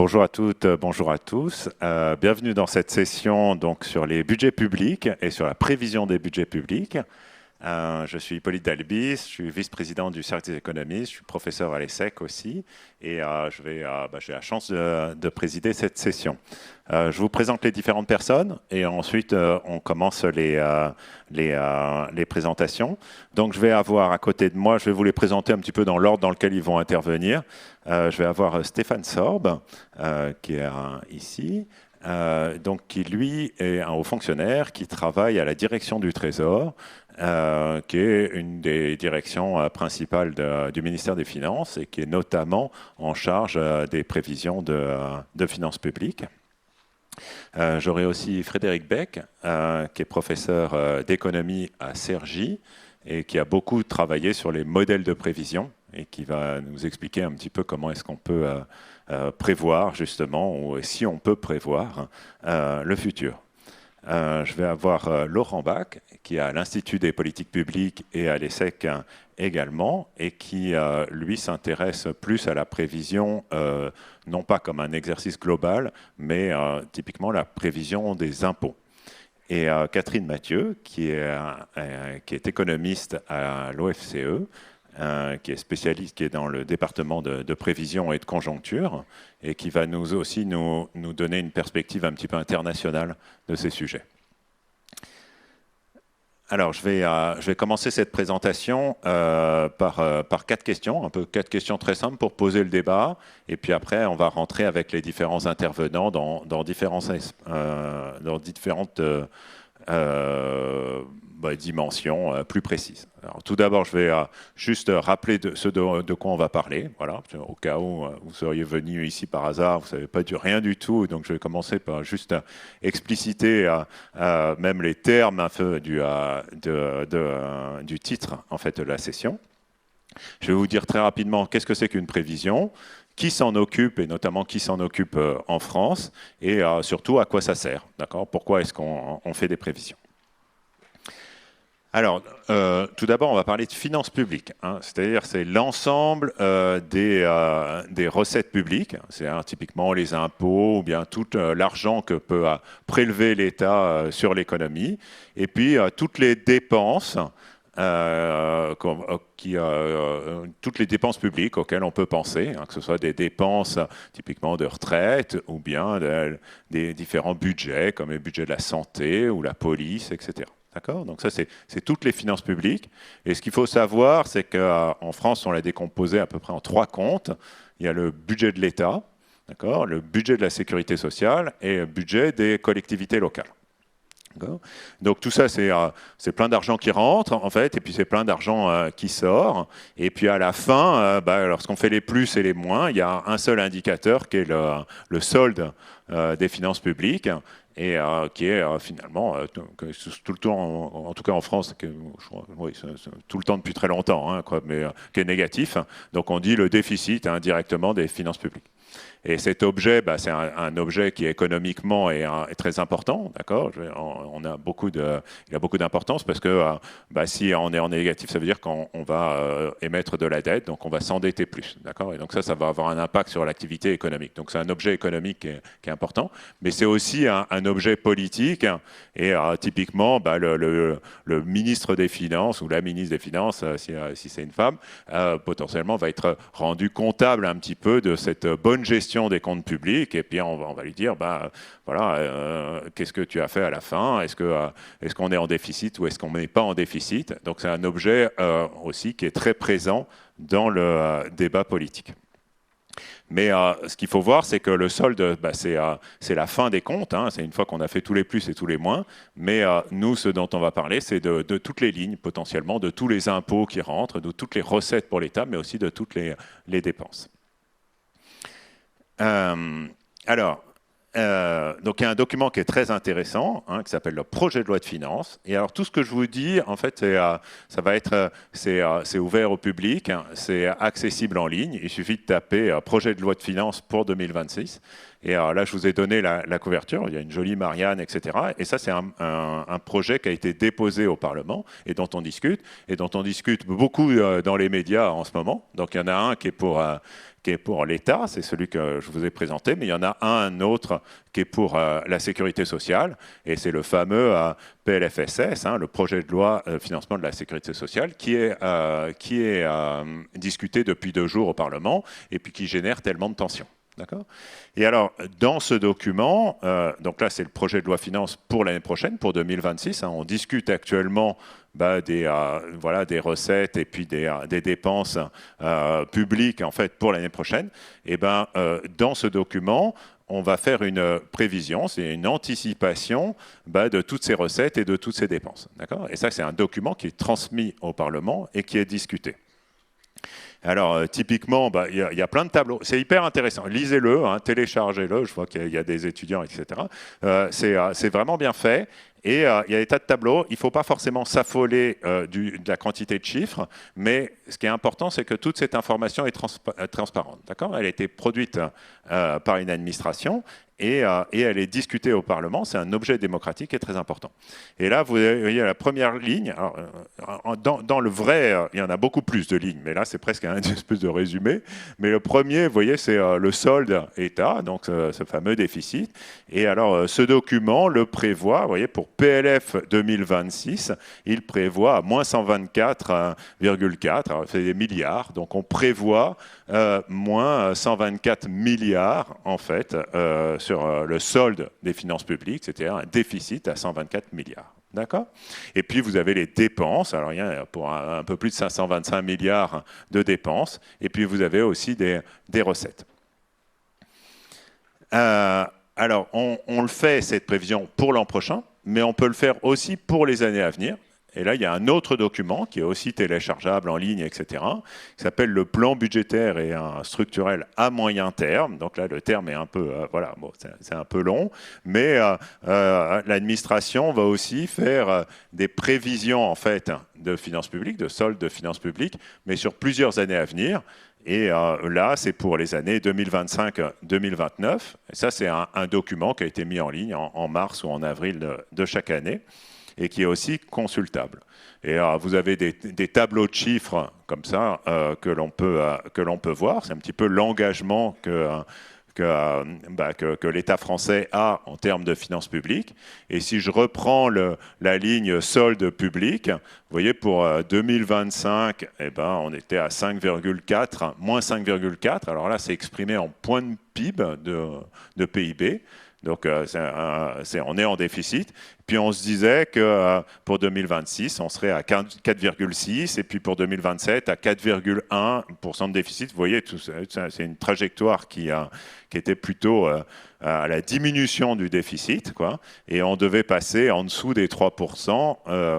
Bonjour à toutes, bonjour à tous. Bienvenue dans cette session donc, sur les budgets publics et sur la prévision des budgets publics. Je suis Hippolyte Dalbis, je suis vice-président du Cercle des économistes, je suis professeur à l'ESSEC aussi et j'ai la chance de présider cette session. Je vous présente les différentes personnes et ensuite on commence les présentations. Donc je vais avoir à côté de moi, je vais vous les présenter un petit peu dans l'ordre dans lequel ils vont intervenir. Je vais avoir Stéphane Sorbe qui est ici. Donc, qui lui est un haut fonctionnaire qui travaille à la direction du Trésor, qui est une des directions principales du ministère des Finances et qui est notamment en charge des prévisions de finances publiques. J'aurai aussi Frédéric Beck, qui est professeur d'économie à Cergy et qui a beaucoup travaillé sur les modèles de prévision et qui va nous expliquer un petit peu comment est-ce qu'on peut prévoir justement, ou si on peut prévoir le futur. Je vais avoir Laurent Bach, qui est à l'Institut des politiques publiques et à l'ESSEC également, et qui, lui, s'intéresse plus à la prévision, non pas comme un exercice global, mais typiquement la prévision des impôts. Et Catherine Mathieu, qui est économiste à l'OFCE, qui est spécialiste, qui est dans le département de prévision et de conjoncture, et qui va nous aussi nous donner une perspective un petit peu internationale de ces sujets. Alors, je vais commencer cette présentation par 4 questions, 4 questions très simples pour poser le débat, et puis après, on va rentrer avec les différents intervenants dans différentes dimensions plus précises. Alors, tout d'abord, je vais juste rappeler de quoi on va parler, voilà, au cas où vous seriez venu ici par hasard, vous ne savez pas rien du tout, donc je vais commencer par juste expliciter même les termes du titre en fait, de la session. Je vais vous dire très rapidement qu'est-ce que c'est qu'une prévision, qui s'en occupe, et notamment qui s'en occupe en France, et surtout à quoi ça sert, d'accord ? Pourquoi est-ce qu'on fait des prévisions ? Alors, tout d'abord, on va parler de finances publiques, c'est-à-dire c'est l'ensemble des recettes publiques, c'est-à-dire typiquement les impôts ou bien tout l'argent que peut prélever l'État sur l'économie, et puis toutes les dépenses, toutes les dépenses publiques auxquelles on peut penser, que ce soit des dépenses typiquement de retraite ou bien des différents budgets comme le budget de la santé ou la police, etc. D'accord ? Donc ça, c'est toutes les finances publiques. Et ce qu'il faut savoir, c'est qu'en France, on l'a décomposé à peu près en 3 comptes. Il y a le budget de l'État, d'accord, le budget de la sécurité sociale et le budget des collectivités locales. Donc tout ça, c'est plein d'argent qui rentre, en fait, et puis c'est plein d'argent qui sort. Et puis à la fin, lorsqu'on fait les plus et les moins, il y a un seul indicateur qui est le solde des finances publiques, et qui est finalement tout le temps, en tout cas en France, tout le temps depuis très longtemps, mais qui est négatif. Donc on dit le déficit directement des finances publiques. Et cet objet, c'est un objet qui économiquement est très important, d'accord ? Il a beaucoup d'importance parce que si on est en négatif, ça veut dire qu'on va émettre de la dette, donc on va s'endetter plus, d'accord ? Et donc ça va avoir un impact sur l'activité économique. Donc c'est un objet économique qui est important, mais c'est aussi un objet politique. Et typiquement, le ministre des Finances ou la ministre des Finances, si c'est une femme, potentiellement va être rendu comptable un petit peu de cette bonne gestion des comptes publics, et puis on va lui dire qu'est-ce que tu as fait à la fin, est-ce qu'on est en déficit ou est-ce qu'on n'est pas en déficit. Donc c'est un objet aussi qui est très présent dans le débat politique. Mais ce qu'il faut voir, c'est que le solde, c'est la fin des comptes, c'est une fois qu'on a fait tous les plus et tous les moins, mais nous, ce dont on va parler, c'est de toutes les lignes potentiellement, de tous les impôts qui rentrent, de toutes les recettes pour l'État, mais aussi de toutes les dépenses. Donc il y a un document qui est très intéressant, qui s'appelle le projet de loi de finances. Et alors tout ce que je vous dis, en fait, c'est ouvert au public, c'est accessible en ligne. Il suffit de taper projet de loi de finances pour 2026. Et alors là, je vous ai donné la couverture, il y a une jolie Marianne, etc. Et ça, c'est un projet qui a été déposé au Parlement et dont on discute beaucoup dans les médias en ce moment. Donc il y en a un qui est pour l'État, c'est celui que je vous ai présenté, mais il y en a un autre qui est pour la sécurité sociale, et c'est le fameux PLFSS, le projet de loi financement de la sécurité sociale, qui est discuté depuis 2 jours au Parlement, et puis qui génère tellement de tensions. D'accord ? Et alors, dans ce document, donc là, c'est le projet de loi finance pour l'année prochaine, pour 2026. On discute actuellement des recettes et puis des dépenses publiques en fait pour l'année prochaine. Et dans ce document, on va faire une prévision, c'est une anticipation de toutes ces recettes et de toutes ces dépenses. D'accord ? Et ça, c'est un document qui est transmis au Parlement et qui est discuté. Alors, typiquement, il y a plein de tableaux. C'est hyper intéressant. Lisez-le, téléchargez-le. Je vois qu'il y a des étudiants, etc. C'est vraiment bien fait. Et il y a des tas de tableaux. Il ne faut pas forcément s'affoler de la quantité de chiffres, mais ce qui est important, c'est que toute cette information est transparente. D'accord ? Elle a été produite par une administration et elle est discutée au Parlement. C'est un objet démocratique qui est très important. Et là, vous voyez la première ligne. Alors, dans le vrai, il y en a beaucoup plus de lignes, mais là, c'est presque un espèce de résumé. Mais le premier, vous voyez, c'est le solde État, donc ce fameux déficit. Et alors, ce document le prévoit, vous voyez, pour PLF 2026, il prévoit à moins 124,4, alors c'est des milliards, donc on prévoit moins 124 milliards, en fait, sur le solde des finances publiques, c'est-à-dire un déficit à 124 milliards. D'accord ? Et puis vous avez les dépenses, alors il y a pour un peu plus de 525 milliards de dépenses, et puis vous avez aussi des recettes. Alors on le fait, cette prévision, pour l'an prochain, mais on peut le faire aussi pour les années à venir. Et là, il y a un autre document qui est aussi téléchargeable en ligne, etc., qui s'appelle le plan budgétaire et structurel à moyen terme. Donc là, le terme est un peu, c'est un peu long, mais l'administration va aussi faire des prévisions en fait de finances publiques, de solde de finances publiques, mais sur plusieurs années à venir. Et là, c'est pour les années 2025-2029. Et ça, c'est un document qui a été mis en ligne en mars ou en avril de chaque année, et qui est aussi consultable. Et vous avez des tableaux de chiffres comme ça que l'on peut voir. C'est un petit peu l'engagement que l'État français a en termes de finances publiques. Et si je reprends la ligne solde public, vous voyez, pour 2025, on était à 5,4, moins 5,4. Alors là, c'est exprimé en points de PIB, de PIB. Donc, on est en déficit. Puis, on se disait que pour 2026, on serait à 4,6 et puis pour 2027, à 4,1% de déficit. Vous voyez, c'est une trajectoire qui était plutôt à la diminution du déficit, quoi. Et on devait passer en dessous des 3%,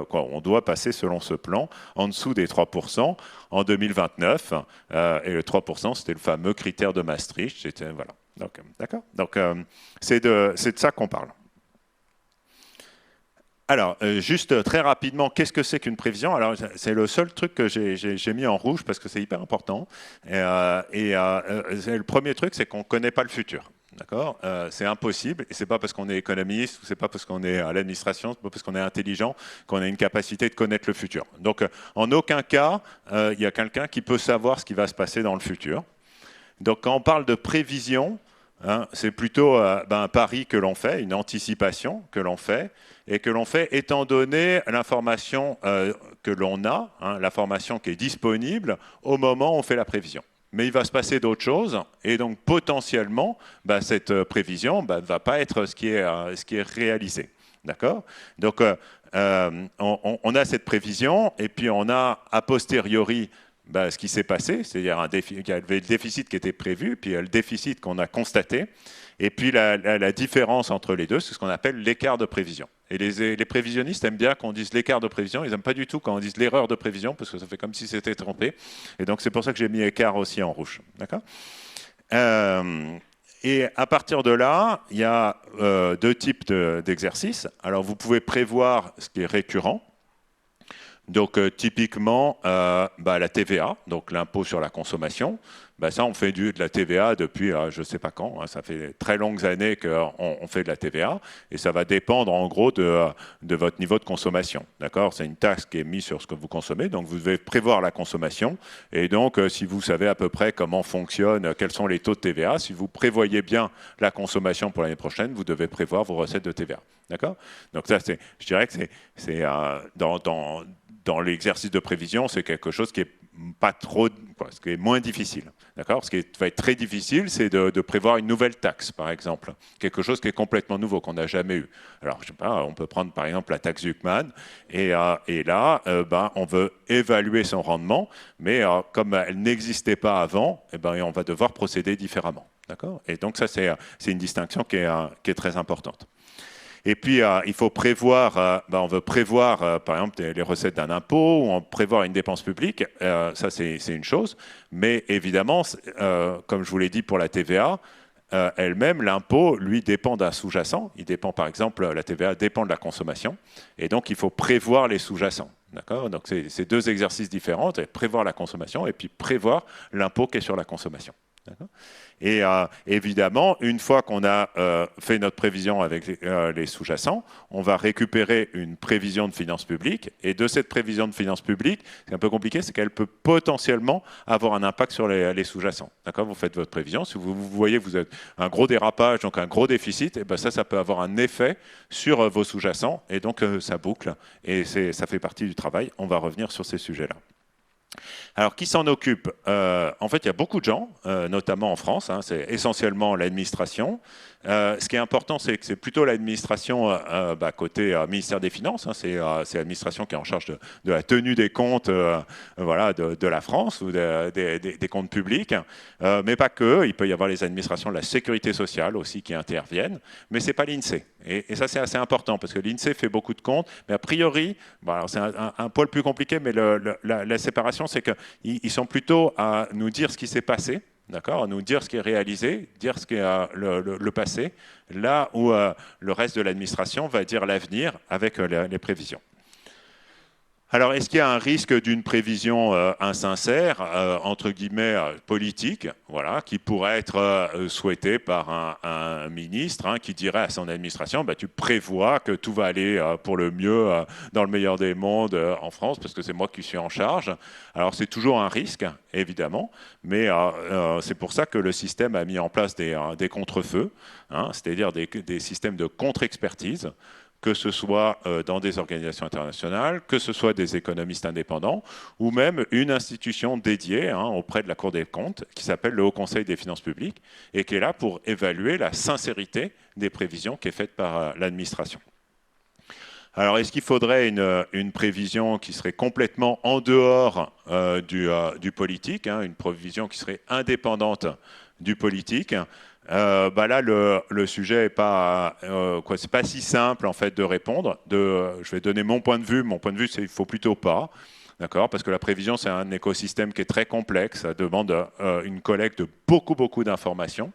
on doit passer selon ce plan, en dessous des 3% en 2029. Et le 3%, c'était le fameux critère de Maastricht. Voilà. Donc, d'accord ? Donc, c'est de ça qu'on parle. Alors, juste très rapidement, qu'est-ce que c'est qu'une prévision ? Alors, c'est le seul truc que j'ai mis en rouge parce que c'est hyper important. Le premier truc, c'est qu'on ne connaît pas le futur. D'accord ? C'est impossible, et c'est pas parce qu'on est économiste, c'est pas parce qu'on est à l'administration, c'est pas parce qu'on est intelligent qu'on a une capacité de connaître le futur. Donc, en aucun cas, il y a quelqu'un qui peut savoir ce qui va se passer dans le futur. Donc, quand on parle de prévision, c'est plutôt un pari que l'on fait, une anticipation que l'on fait, et que l'on fait étant donné l'information que l'on a, l'information qui est disponible au moment où on fait la prévision. Mais il va se passer d'autres choses, et donc potentiellement, cette prévision ne va pas être ce qui est réalisé. D'accord ? Donc, on a cette prévision, et puis on a a posteriori ce qui s'est passé, c'est-à-dire qu'il y avait le déficit qui était prévu, puis le déficit qu'on a constaté, et puis la différence entre les deux, c'est ce qu'on appelle l'écart de prévision. Et les prévisionnistes aiment bien qu'on dise l'écart de prévision, ils n'aiment pas du tout quand on dise l'erreur de prévision, parce que ça fait comme si c'était trompé. Et donc c'est pour ça que j'ai mis écart aussi en rouge. D'accord ? Et à partir de là, il y a 2 types d'exercices. Alors vous pouvez prévoir ce qui est récurrent. Donc typiquement, la TVA, donc l'impôt sur la consommation, Ben ça, on fait de la TVA depuis je ne sais pas quand. Hein, ça fait très longues années qu'on fait de la TVA et ça va dépendre en gros de votre niveau de consommation. D'accord ? C'est une taxe qui est mise sur ce que vous consommez, donc vous devez prévoir la consommation. Et donc, si vous savez à peu près comment fonctionne, quels sont les taux de TVA, si vous prévoyez bien la consommation pour l'année prochaine, vous devez prévoir vos recettes de TVA. D'accord ? Donc ça, je dirais que c'est dans l'exercice de prévision, c'est quelque chose qui est pas trop, ce qui est moins difficile. D'accord ? Ce qui va être très difficile, c'est de prévoir une nouvelle taxe, par exemple. Quelque chose qui est complètement nouveau, qu'on n'a jamais eu. Alors, je sais pas, on peut prendre par exemple la taxe Zuckman, et là, on veut évaluer son rendement, mais comme elle n'existait pas avant, on va devoir procéder différemment. D'accord ? Et donc ça, c'est une distinction qui est très importante. Et puis, il faut prévoir, on veut prévoir, par exemple, les recettes d'un impôt, ou on prévoir une dépense publique, ça c'est une chose, mais évidemment, comme je vous l'ai dit pour la TVA, elle-même, l'impôt, lui, dépend d'un sous-jacent. Il dépend, par exemple, la TVA dépend de la consommation, et donc il faut prévoir les sous-jacents. D'accord ? Donc c'est deux exercices différents, prévoir la consommation et puis prévoir l'impôt qui est sur la consommation. Et évidemment, une fois qu'on a fait notre prévision avec les sous-jacents, on va récupérer une prévision de finances publiques. Et de cette prévision de finances publiques, c'est un peu compliqué, c'est qu'elle peut potentiellement avoir un impact sur les sous-jacents. D'accord ? Vous faites votre prévision. Si vous voyez que vous avez un gros dérapage, donc un gros déficit, et ça peut avoir un effet sur vos sous-jacents. Et donc, ça boucle. Et ça fait partie du travail. On va revenir sur ces sujets-là. Alors, qui s'en occupe ? En fait, il y a beaucoup de gens, notamment en France, hein, c'est essentiellement l'administration. Ce qui est important, c'est que c'est plutôt l'administration côté ministère des Finances, hein, c'est l'administration qui est en charge de la tenue des comptes de la France ou des comptes publics, mais pas que. Il peut y avoir les administrations de la sécurité sociale aussi qui interviennent, mais ce n'est pas l'INSEE. Et ça, c'est assez important, parce que l'INSEE fait beaucoup de comptes, mais a priori, c'est un poil plus compliqué, mais la séparation, c'est qu'ils sont plutôt à nous dire ce qui s'est passé, d'accord, à nous dire ce qui est réalisé, dire ce qui est le passé, là où le reste de l'administration va dire l'avenir avec les prévisions. Alors, est-ce qu'il y a un risque d'une prévision insincère, entre guillemets, politique, voilà, qui pourrait être souhaitée par un ministre qui dirait à son administration, tu prévois que tout va aller pour le mieux, dans le meilleur des mondes en France, parce que c'est moi qui suis en charge. Alors, c'est toujours un risque, évidemment, mais c'est pour ça que le système a mis en place des contre-feux, c'est-à-dire des systèmes de contre-expertise, que ce soit dans des organisations internationales, que ce soit des économistes indépendants, ou même une institution dédiée auprès de la Cour des comptes, qui s'appelle le Haut Conseil des finances publiques, et qui est là pour évaluer la sincérité des prévisions qui est faite par l'administration. Alors, est-ce qu'il faudrait une prévision qui serait complètement en dehors du politique, une prévision qui serait indépendante du politique ? Là, le sujet n'est pas, c'est pas si simple en fait de répondre. Je vais donner mon point de vue. Mon point de vue, c'est qu'il faut plutôt pas, d'accord, parce que la prévision, c'est un écosystème qui est très complexe. Ça demande une collecte de beaucoup d'informations,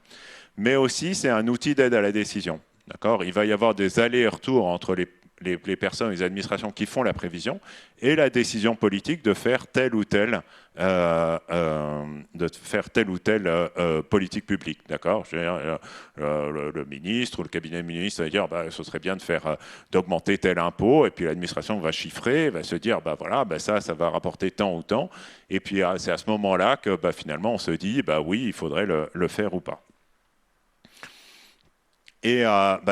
mais aussi c'est un outil d'aide à la décision. D'accord, il va y avoir des allers-retours entre les personnes, les administrations qui font la prévision et la décision politique de faire telle ou telle politique publique, d'accord. Le ministre ou le cabinet ministre va dire ce serait bien d'augmenter tel impôt, et puis l'administration va chiffrer, va se dire ça va rapporter tant ou tant, et puis c'est à ce moment-là que finalement on se dit oui, il faudrait le faire ou pas. Et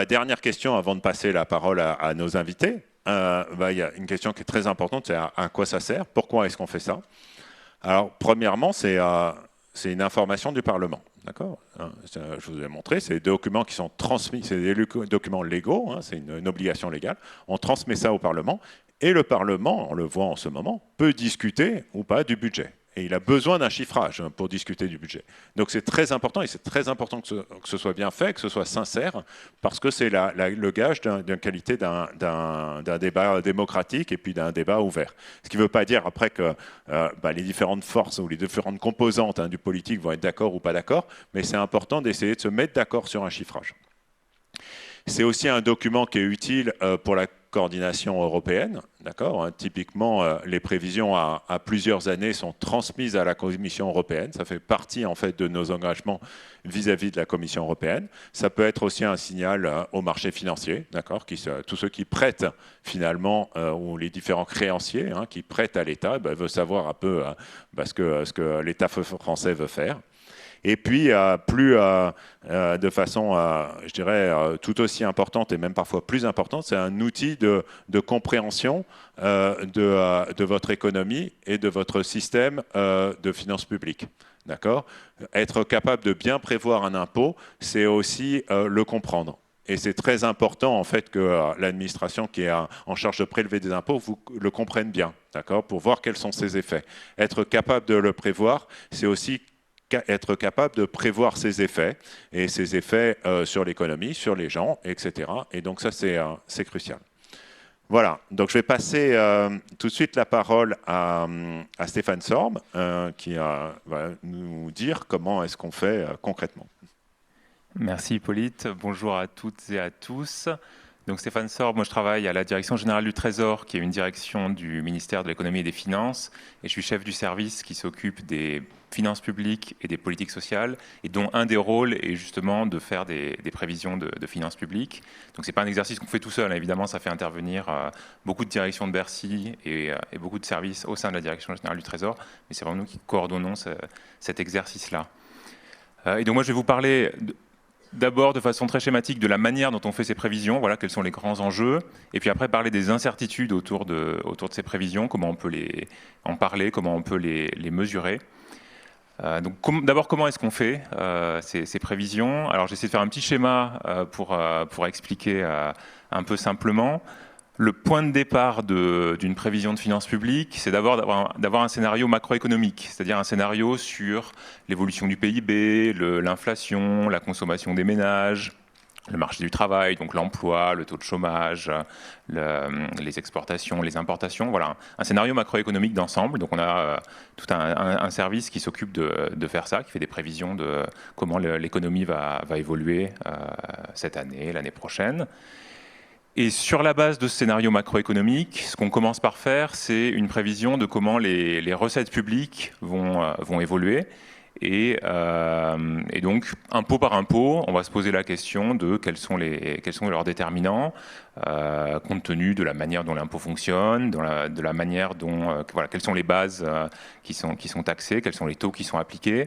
dernière question avant de passer la parole à nos invités. Il y a une question qui est très importante, c'est à quoi ça sert ? Pourquoi est-ce qu'on fait ça ? Alors, premièrement, c'est une information du Parlement. D'accord ? Je vous ai montré, c'est des documents qui sont transmis, c'est des documents légaux, c'est une obligation légale. On transmet ça au Parlement, et le Parlement, on le voit en ce moment, peut discuter ou pas du budget. Et il a besoin d'un chiffrage pour discuter du budget. Donc c'est très important, et c'est très important que ce soit bien fait, que ce soit sincère, parce que c'est le gage d'une qualité d'un débat démocratique et puis d'un débat ouvert. Ce qui ne veut pas dire après que les différentes forces ou les différentes composantes du politique vont être d'accord ou pas d'accord, mais c'est important d'essayer de se mettre d'accord sur un chiffrage. C'est aussi un document qui est utile pour la coordination européenne, d'accord. Typiquement, les prévisions à plusieurs années sont transmises à la Commission européenne. Ça fait partie en fait de nos engagements vis-à-vis de la Commission européenne. Ça peut être aussi un signal aux marchés financiers, d'accord, tous ceux qui prêtent finalement, ou les différents créanciers qui prêtent à l'État, veulent savoir un peu ce que l'État français veut faire. Et puis, de façon, je dirais, tout aussi importante et même parfois plus importante, c'est un outil de compréhension de votre économie et de votre système de finances publiques. D'accord ? Être capable de bien prévoir un impôt, c'est aussi le comprendre. Et c'est très important en fait que l'administration qui est en charge de prélever des impôts vous le comprenne bien, d'accord, pour voir quels sont ses effets. Être capable de le prévoir, c'est aussi être capable de prévoir ses effets, et ses effets sur l'économie, sur les gens, etc. Et donc ça, c'est crucial. Voilà, donc je vais passer tout de suite la parole à Stéphane Sorbe, qui va nous dire comment est-ce qu'on fait concrètement. Merci Hippolyte, bonjour à toutes et à tous. Donc Stéphane Sorbe, moi je travaille à la Direction Générale du Trésor, qui est une direction du ministère de l'Économie et des Finances, et je suis chef du service qui s'occupe des finances publiques et des politiques sociales, et dont un des rôles est justement de faire des prévisions de finances publiques. Donc c'est pas un exercice qu'on fait tout seul, hein. Évidemment ça fait intervenir beaucoup de directions de Bercy et beaucoup de services au sein de la Direction Générale du Trésor, mais c'est vraiment nous qui coordonnons cet exercice-là. Et donc moi je vais vous parler d'abord de façon très schématique de la manière dont on fait ces prévisions, voilà quels sont les grands enjeux, et puis après parler des incertitudes autour de ces prévisions, comment on peut en parler, comment on peut les mesurer. Donc d'abord, comment est-ce qu'on fait ces prévisions? Alors j'essaie de faire un petit schéma pour expliquer un peu simplement. Le point de départ d'une prévision de finances publiques, c'est d'abord d'avoir un scénario macroéconomique, c'est-à-dire un scénario sur l'évolution du PIB, l'inflation, la consommation des ménages, le marché du travail, donc l'emploi, le taux de chômage, les exportations, les importations. Voilà, un scénario macroéconomique d'ensemble. Donc on a tout un service qui s'occupe de faire ça, qui fait des prévisions de comment l'économie va évoluer cette année, l'année prochaine. Et sur la base de ce scénario macroéconomique, ce qu'on commence par faire, c'est une prévision de comment les recettes publiques vont évoluer. Et donc, impôt par impôt, on va se poser la question de quels sont leurs déterminants, compte tenu de la manière dont l'impôt fonctionne, de la manière dont, quelles sont les bases qui sont taxées, quels sont les taux qui sont appliqués.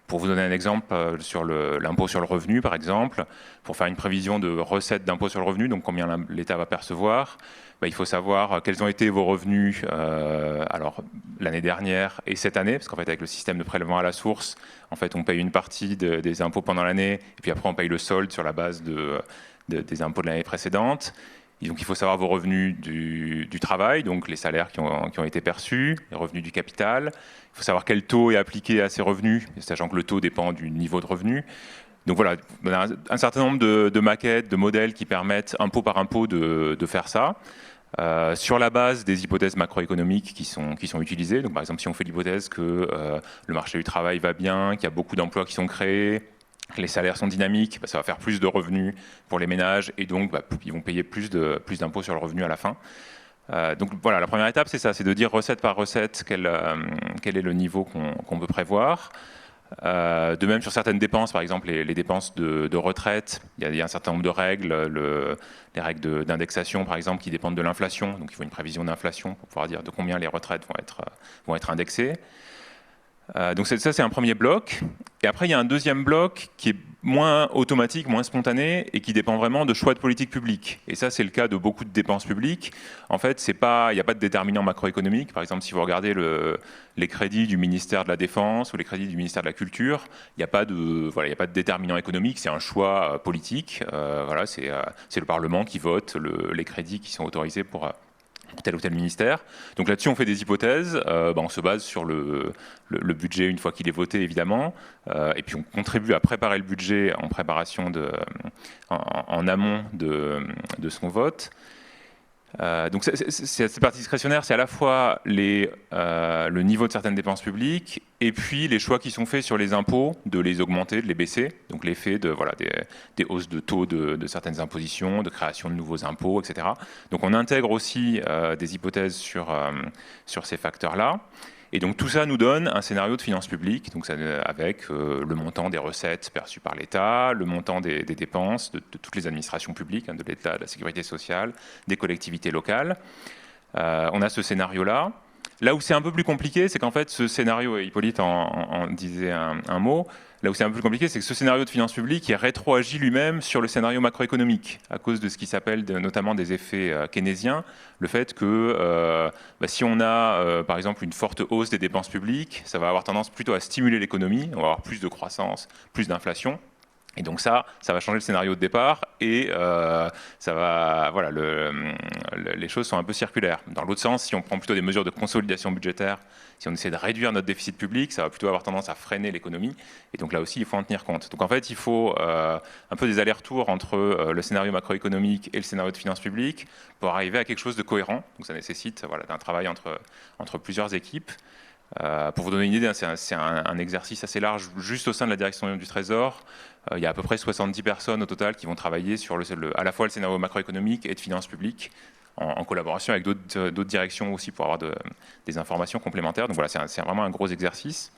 Pour vous donner un exemple, sur l'impôt sur le revenu, par exemple, pour faire une prévision de recettes d'impôt sur le revenu, donc combien l'État va percevoir, il faut savoir quels ont été vos revenus alors l'année dernière et cette année, parce qu'en fait, avec le système de prélèvement à la source, en fait, on paye une partie des impôts pendant l'année, et puis après, on paye le solde sur la base des impôts de l'année précédente. Et donc, il faut savoir vos revenus du travail, donc les salaires qui ont été perçus, les revenus du capital. Il faut savoir quel taux est appliqué à ces revenus, sachant que le taux dépend du niveau de revenu. Donc voilà, on a un certain nombre de maquettes, de modèles qui permettent impôt par impôt de faire ça. Sur la base des hypothèses macroéconomiques qui sont utilisées. Donc par exemple, si on fait l'hypothèse que le marché du travail va bien, qu'il y a beaucoup d'emplois qui sont créés, que les salaires sont dynamiques, ça va faire plus de revenus pour les ménages et donc ils vont payer plus d'impôts sur le revenu à la fin. Donc voilà, la première étape, c'est ça, c'est de dire recette par recette quel est le niveau qu'on peut prévoir. De même sur certaines dépenses, par exemple les dépenses de retraite, il y a un certain nombre de règles, les règles d'indexation par exemple qui dépendent de l'inflation, donc il faut une prévision d'inflation pour pouvoir dire de combien les retraites vont être indexées. Donc ça c'est un premier bloc, et après il y a un deuxième bloc qui est moins automatique, moins spontané, et qui dépend vraiment de choix de politique publique. Et ça c'est le cas de beaucoup de dépenses publiques. En fait il n'y a pas de déterminant macroéconomique. Par exemple si vous regardez les crédits du ministère de la Défense ou les crédits du ministère de la Culture, il n'y a pas de déterminant économique, c'est un choix politique. C'est le Parlement qui vote les crédits qui sont autorisés pour tel ou tel ministère. Donc là-dessus, on fait des hypothèses. On se base sur le budget une fois qu'il est voté, évidemment. Et puis, on contribue à préparer le budget en préparation en amont de son vote. Donc cette partie discrétionnaire, c'est à la fois le niveau de certaines dépenses publiques Et puis les choix qui sont faits sur les impôts, de les augmenter, de les baisser, donc l'effet de, voilà, des hausses de taux de certaines impositions, de création de nouveaux impôts, etc. Donc on intègre aussi des hypothèses sur ces facteurs-là. Et donc tout ça nous donne un scénario de finances publiques, donc ça, avec le montant des recettes perçues par l'État, le montant des dépenses de toutes les administrations publiques, hein, de l'État, de la sécurité sociale, des collectivités locales. On a ce scénario-là. Là où c'est un peu plus compliqué, c'est qu'en fait, ce scénario, et Hippolyte en disait un mot, là où c'est un peu plus compliqué, c'est que ce scénario de finances publiques, il rétroagit lui-même sur le scénario macroéconomique, à cause de ce qui s'appelle notamment des effets keynésiens, le fait que si on a, par exemple, une forte hausse des dépenses publiques, ça va avoir tendance plutôt à stimuler l'économie, on va avoir plus de croissance, plus d'inflation. Et donc ça va changer le scénario de départ et ça va, voilà, les choses sont un peu circulaires. Dans l'autre sens, si on prend plutôt des mesures de consolidation budgétaire, si on essaie de réduire notre déficit public, ça va plutôt avoir tendance à freiner l'économie. Et donc là aussi, il faut en tenir compte. Donc en fait, il faut un peu des allers-retours entre le scénario macroéconomique et le scénario de finances publiques pour arriver à quelque chose de cohérent. Donc ça nécessite, voilà, d'un travail entre plusieurs équipes. Pour vous donner une idée, c'est un exercice assez large. Juste au sein de la direction du Trésor, il y a à peu près 70 personnes au total qui vont travailler sur à la fois le scénario macroéconomique et de finances publiques, en collaboration avec d'autres directions aussi pour avoir des informations complémentaires. Donc voilà, c'est vraiment un gros exercice.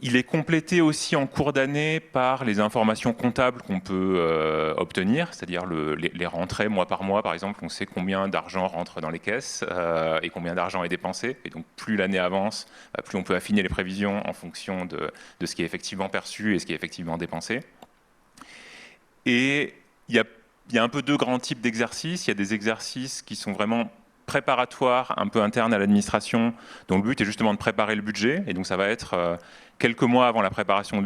Il est complété aussi en cours d'année par les informations comptables qu'on peut obtenir, c'est-à-dire les rentrées mois par mois, par exemple. On sait combien d'argent rentre dans les caisses et combien d'argent est dépensé. Et donc plus l'année avance, plus on peut affiner les prévisions en fonction de ce qui est effectivement perçu et ce qui est effectivement dépensé. Et il y a un peu deux grands types d'exercices. Il y a des exercices qui sont vraiment préparatoires, un peu internes à l'administration, dont le but est justement de préparer le budget. Et donc ça va être quelques mois avant la préparation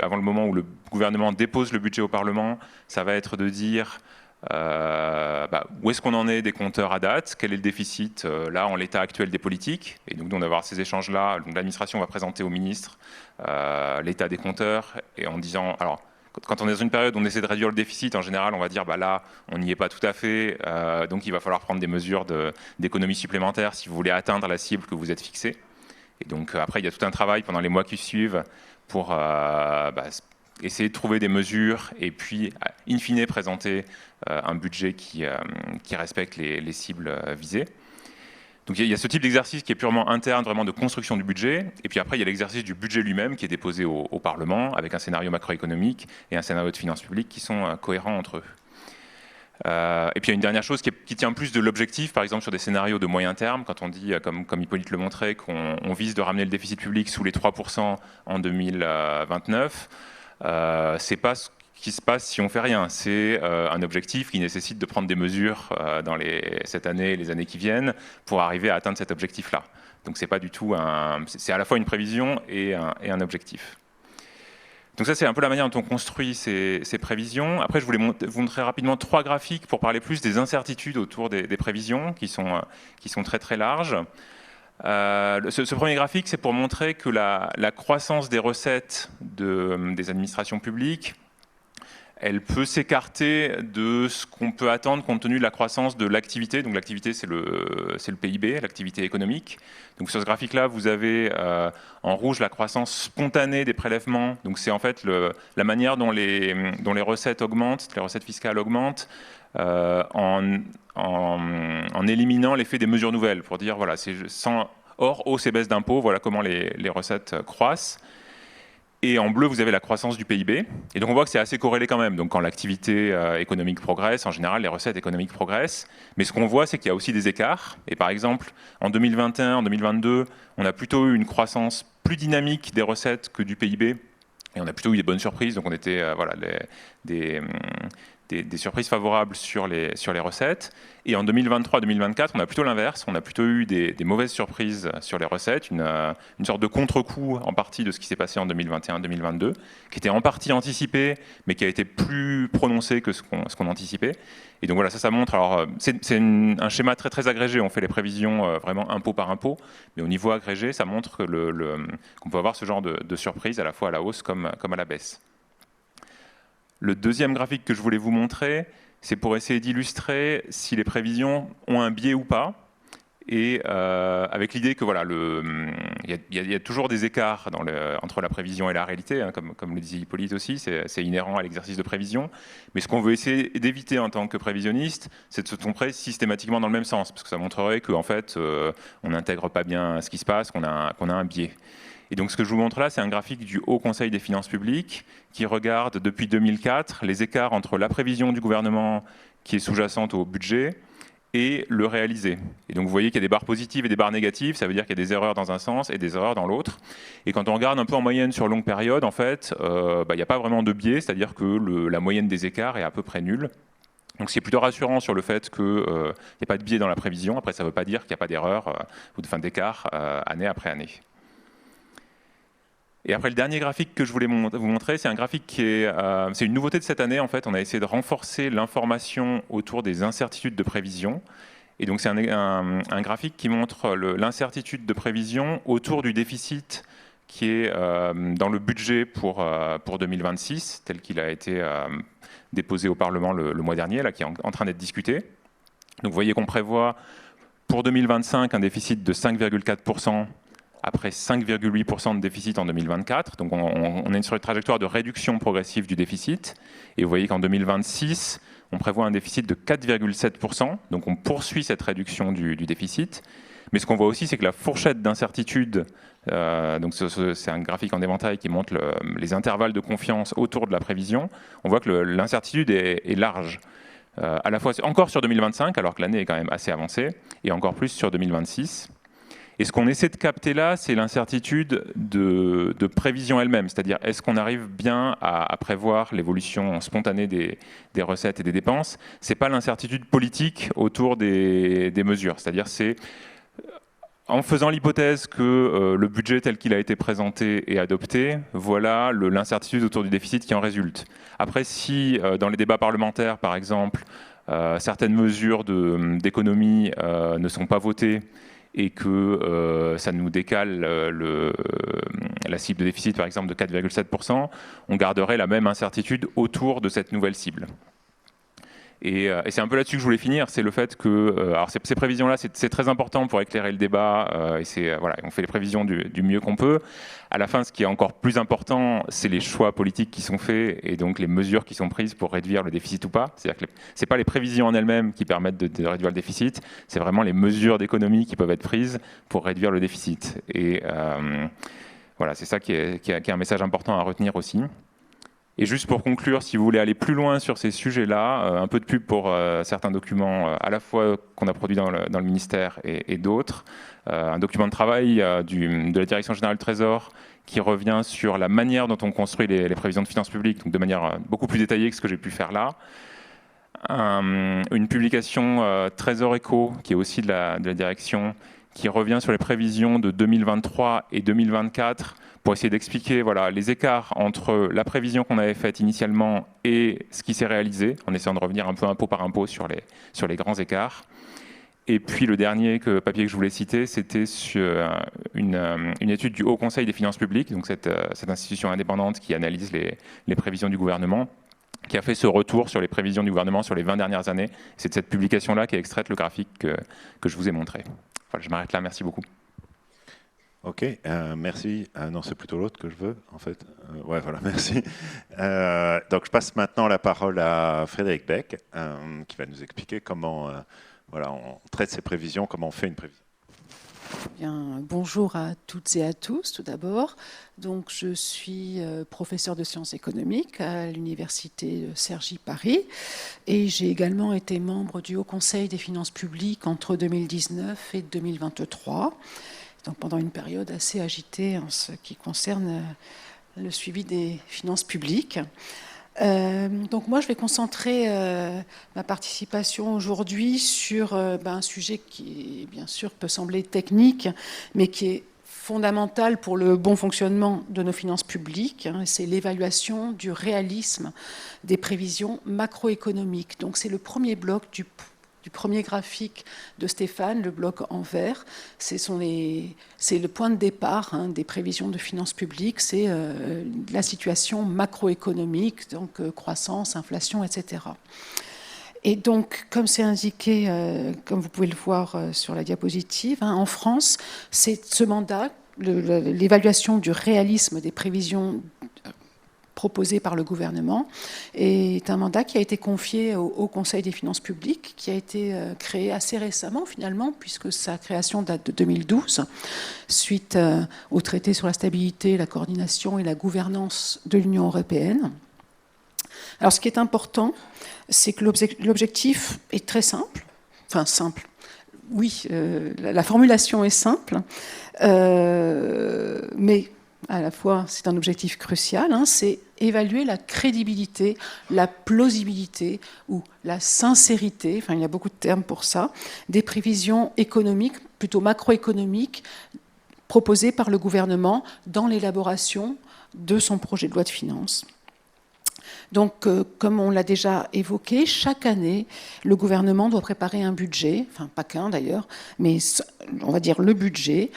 avant le moment où le gouvernement dépose le budget au Parlement, ça va être de dire où est-ce qu'on en est des compteurs à date, quel est le déficit là en l'état actuel des politiques. Et donc on va avoir ces échanges-là. Donc l'administration va présenter au ministre l'état des compteurs et en disant, alors quand on est dans une période où on essaie de réduire le déficit, en général, on va dire là, on n'y est pas tout à fait, donc il va falloir prendre des mesures d'économie supplémentaires si vous voulez atteindre la cible que vous êtes fixée. Et donc après, il y a tout un travail pendant les mois qui suivent pour essayer de trouver des mesures et puis, in fine, présenter un budget qui respecte les cibles visées. Donc il y a ce type d'exercice qui est purement interne, vraiment de construction du budget. Et puis après, il y a l'exercice du budget lui-même qui est déposé au Parlement avec un scénario macroéconomique et un scénario de finances publiques qui sont cohérents entre eux. Et puis il y a une dernière chose qui tient plus de l'objectif, par exemple sur des scénarios de moyen terme, quand on dit, comme Hippolyte le montrait, qu'on vise de ramener le déficit public sous les 3% en 2029, c'est pas ce qui se passe si on fait rien. C'est un objectif qui nécessite de prendre des mesures dans cette année et les années qui viennent pour arriver à atteindre cet objectif-là. Donc c'est pas du tout c'est à la fois une prévision et un objectif. Donc ça, c'est un peu la manière dont on construit ces prévisions. Après, je voulais vous montrer rapidement 3 graphiques pour parler plus des incertitudes autour des prévisions, qui sont très très larges. Ce premier graphique, c'est pour montrer que la croissance des recettes des administrations publiques, elle peut s'écarter de ce qu'on peut attendre compte tenu de la croissance de l'activité. Donc l'activité, c'est le PIB, l'activité économique. Donc sur ce graphique-là, vous avez en rouge la croissance spontanée des prélèvements. Donc c'est en fait la manière dont les recettes augmentent, les recettes fiscales augmentent, en éliminant l'effet des mesures nouvelles, pour dire, voilà, c'est hors hausse et baisse d'impôts, voilà comment les recettes croissent. Et en bleu, vous avez la croissance du PIB. Et donc on voit que c'est assez corrélé quand même. Donc quand l'activité économique progresse, en général, les recettes économiques progressent. Mais ce qu'on voit, c'est qu'il y a aussi des écarts. Et par exemple, en 2021, en 2022, on a plutôt eu une croissance plus dynamique des recettes que du PIB. Et on a plutôt eu des bonnes surprises. Donc on était des surprises favorables sur les recettes. Et en 2023-2024, on a plutôt l'inverse. On a plutôt eu des mauvaises surprises sur les recettes, une sorte de contre-coup en partie de ce qui s'est passé en 2021-2022, qui était en partie anticipé, mais qui a été plus prononcé que ce qu'on anticipait. Et donc voilà, ça montre. Alors, c'est un schéma très très agrégé. On fait les prévisions vraiment impôt par impôt, mais au niveau agrégé, ça montre qu'on peut avoir ce genre de surprise à la fois à la hausse comme à la baisse. Le deuxième graphique que je voulais vous montrer, c'est pour essayer d'illustrer si les prévisions ont un biais ou pas, et avec l'idée que voilà, il y a toujours des écarts entre la prévision et la réalité, hein, comme le disait Hippolyte aussi, c'est inhérent à l'exercice de prévision. Mais ce qu'on veut essayer d'éviter en tant que prévisionniste, c'est de se tromper systématiquement dans le même sens, parce que ça montrerait qu'en fait, on n'intègre pas bien ce qui se passe, qu'on a un biais. Et donc ce que je vous montre là, c'est un graphique du Haut Conseil des finances publiques qui regarde depuis 2004 les écarts entre la prévision du gouvernement qui est sous-jacente au budget et le réalisé. Et donc vous voyez qu'il y a des barres positives et des barres négatives, ça veut dire qu'il y a des erreurs dans un sens et des erreurs dans l'autre. Et quand on regarde un peu en moyenne sur longue période, en fait, il n'y a pas vraiment de biais, c'est-à-dire que la moyenne des écarts est à peu près nulle. Donc c'est plutôt rassurant sur le fait qu'il n'y a pas de biais dans la prévision. Après, ça ne veut pas dire qu'il n'y a pas d'erreur ou d'écart année après année. Et après, le dernier graphique que je voulais vous montrer, c'est un graphique qui c'est une nouveauté de cette année. En fait, on a essayé de renforcer l'information autour des incertitudes de prévision. Et donc, c'est un graphique qui montre l'incertitude de prévision autour du déficit qui est dans le budget pour 2026, tel qu'il a été déposé au Parlement le mois dernier, là, qui est en train d'être discuté. Donc, vous voyez qu'on prévoit pour 2025 un déficit de 5,4%. Après 5,8% de déficit en 2024. Donc on est sur une trajectoire de réduction progressive du déficit. Et vous voyez qu'en 2026, on prévoit un déficit de 4,7%. Donc on poursuit cette réduction du déficit. Mais ce qu'on voit aussi, c'est que la fourchette d'incertitude, donc c'est un graphique en éventail qui montre les intervalles de confiance autour de la prévision, on voit que l'incertitude est large. À la fois encore sur 2025, alors que l'année est quand même assez avancée, et encore plus sur 2026. Et ce qu'on essaie de capter là, c'est l'incertitude de prévision elle-même. C'est-à-dire, est-ce qu'on arrive bien à prévoir l'évolution spontanée des recettes et des dépenses? Ce n'est pas l'incertitude politique autour des mesures. C'est-à-dire, c'est en faisant l'hypothèse que le budget tel qu'il a été présenté et adopté, voilà l'incertitude autour du déficit qui en résulte. Après, si dans les débats parlementaires, par exemple, certaines mesures d'économie ne sont pas votées, et que ça nous décale la cible de déficit, par exemple, de 4,7%, on garderait la même incertitude autour de cette nouvelle cible. Et c'est un peu là-dessus que je voulais finir, c'est le fait que alors ces prévisions-là, c'est très important pour éclairer le débat, et voilà, on fait les prévisions du mieux qu'on peut. À la fin, ce qui est encore plus important, c'est les choix politiques qui sont faits et donc les mesures qui sont prises pour réduire le déficit ou pas. C'est-à-dire que c'est pas les prévisions en elles-mêmes qui permettent de réduire le déficit, c'est vraiment les mesures d'économie qui peuvent être prises pour réduire le déficit. Et voilà, c'est ça qui est un message important à retenir aussi. Et juste pour conclure, si vous voulez aller plus loin sur ces sujets-là, un peu de pub pour certains documents à la fois qu'on a produits dans le ministère et d'autres. Un document de travail de la Direction générale du Trésor qui revient sur la manière dont on construit les prévisions de finances publiques, donc de manière beaucoup plus détaillée que ce que j'ai pu faire là. Une publication Trésor Éco, qui est aussi de la direction, qui revient sur les prévisions de 2023 et 2024 pour essayer d'expliquer les écarts entre la prévision qu'on avait faite initialement et ce qui s'est réalisé, en essayant de revenir un peu impôt par impôt sur les grands écarts. Et puis le dernier papier que je voulais citer, c'était sur une étude du Haut Conseil des finances publiques, donc cette institution indépendante qui analyse les prévisions du gouvernement, qui a fait ce retour sur les prévisions du gouvernement sur les 20 dernières années. C'est de cette publication-là qu'est extraite le graphique que je vous ai montré. Voilà, je m'arrête là, merci beaucoup. Ok, merci. Non, c'est plutôt l'autre que je veux, en fait. Ouais, voilà, merci. Donc, je passe maintenant la parole à Frédéric Beck, qui va nous expliquer comment on traite ces prévisions, comment on fait une prévision. Bien, bonjour à toutes et à tous, tout d'abord. Donc, je suis professeur de sciences économiques à l'université de Cergy-Paris et j'ai également été membre du Haut Conseil des finances publiques entre 2019 et 2023. Donc pendant une période assez agitée en ce qui concerne le suivi des finances publiques. Donc moi, je vais concentrer ma participation aujourd'hui sur un sujet qui, bien sûr, peut sembler technique, mais qui est fondamental pour le bon fonctionnement de nos finances publiques. C'est l'évaluation du réalisme des prévisions macroéconomiques. Donc c'est le premier bloc du premier graphique de Stéphane, le bloc en vert. C'est le point de départ des prévisions de finances publiques, c'est la situation macroéconomique, donc croissance, inflation, etc. Et donc, comme c'est indiqué, comme vous pouvez le voir sur la diapositive, en France, c'est ce mandat l'évaluation du réalisme des prévisions proposées par le gouvernement est un mandat qui a été confié au Conseil des finances publiques, qui a été créé assez récemment finalement, puisque sa création date de 2012, suite au traité sur la stabilité, la coordination et la gouvernance de l'Union européenne. Alors ce qui est important, c'est que l'objectif est très simple, enfin simple, oui, la formulation est simple, mais à la fois c'est un objectif crucial, c'est évaluer la crédibilité, la plausibilité ou la sincérité, enfin il y a beaucoup de termes pour ça, des prévisions économiques, plutôt macroéconomiques, proposées par le gouvernement dans l'élaboration de son projet de loi de finances. Donc, comme on l'a déjà évoqué, chaque année, le gouvernement doit préparer un budget, enfin pas qu'un d'ailleurs, mais on va dire le budget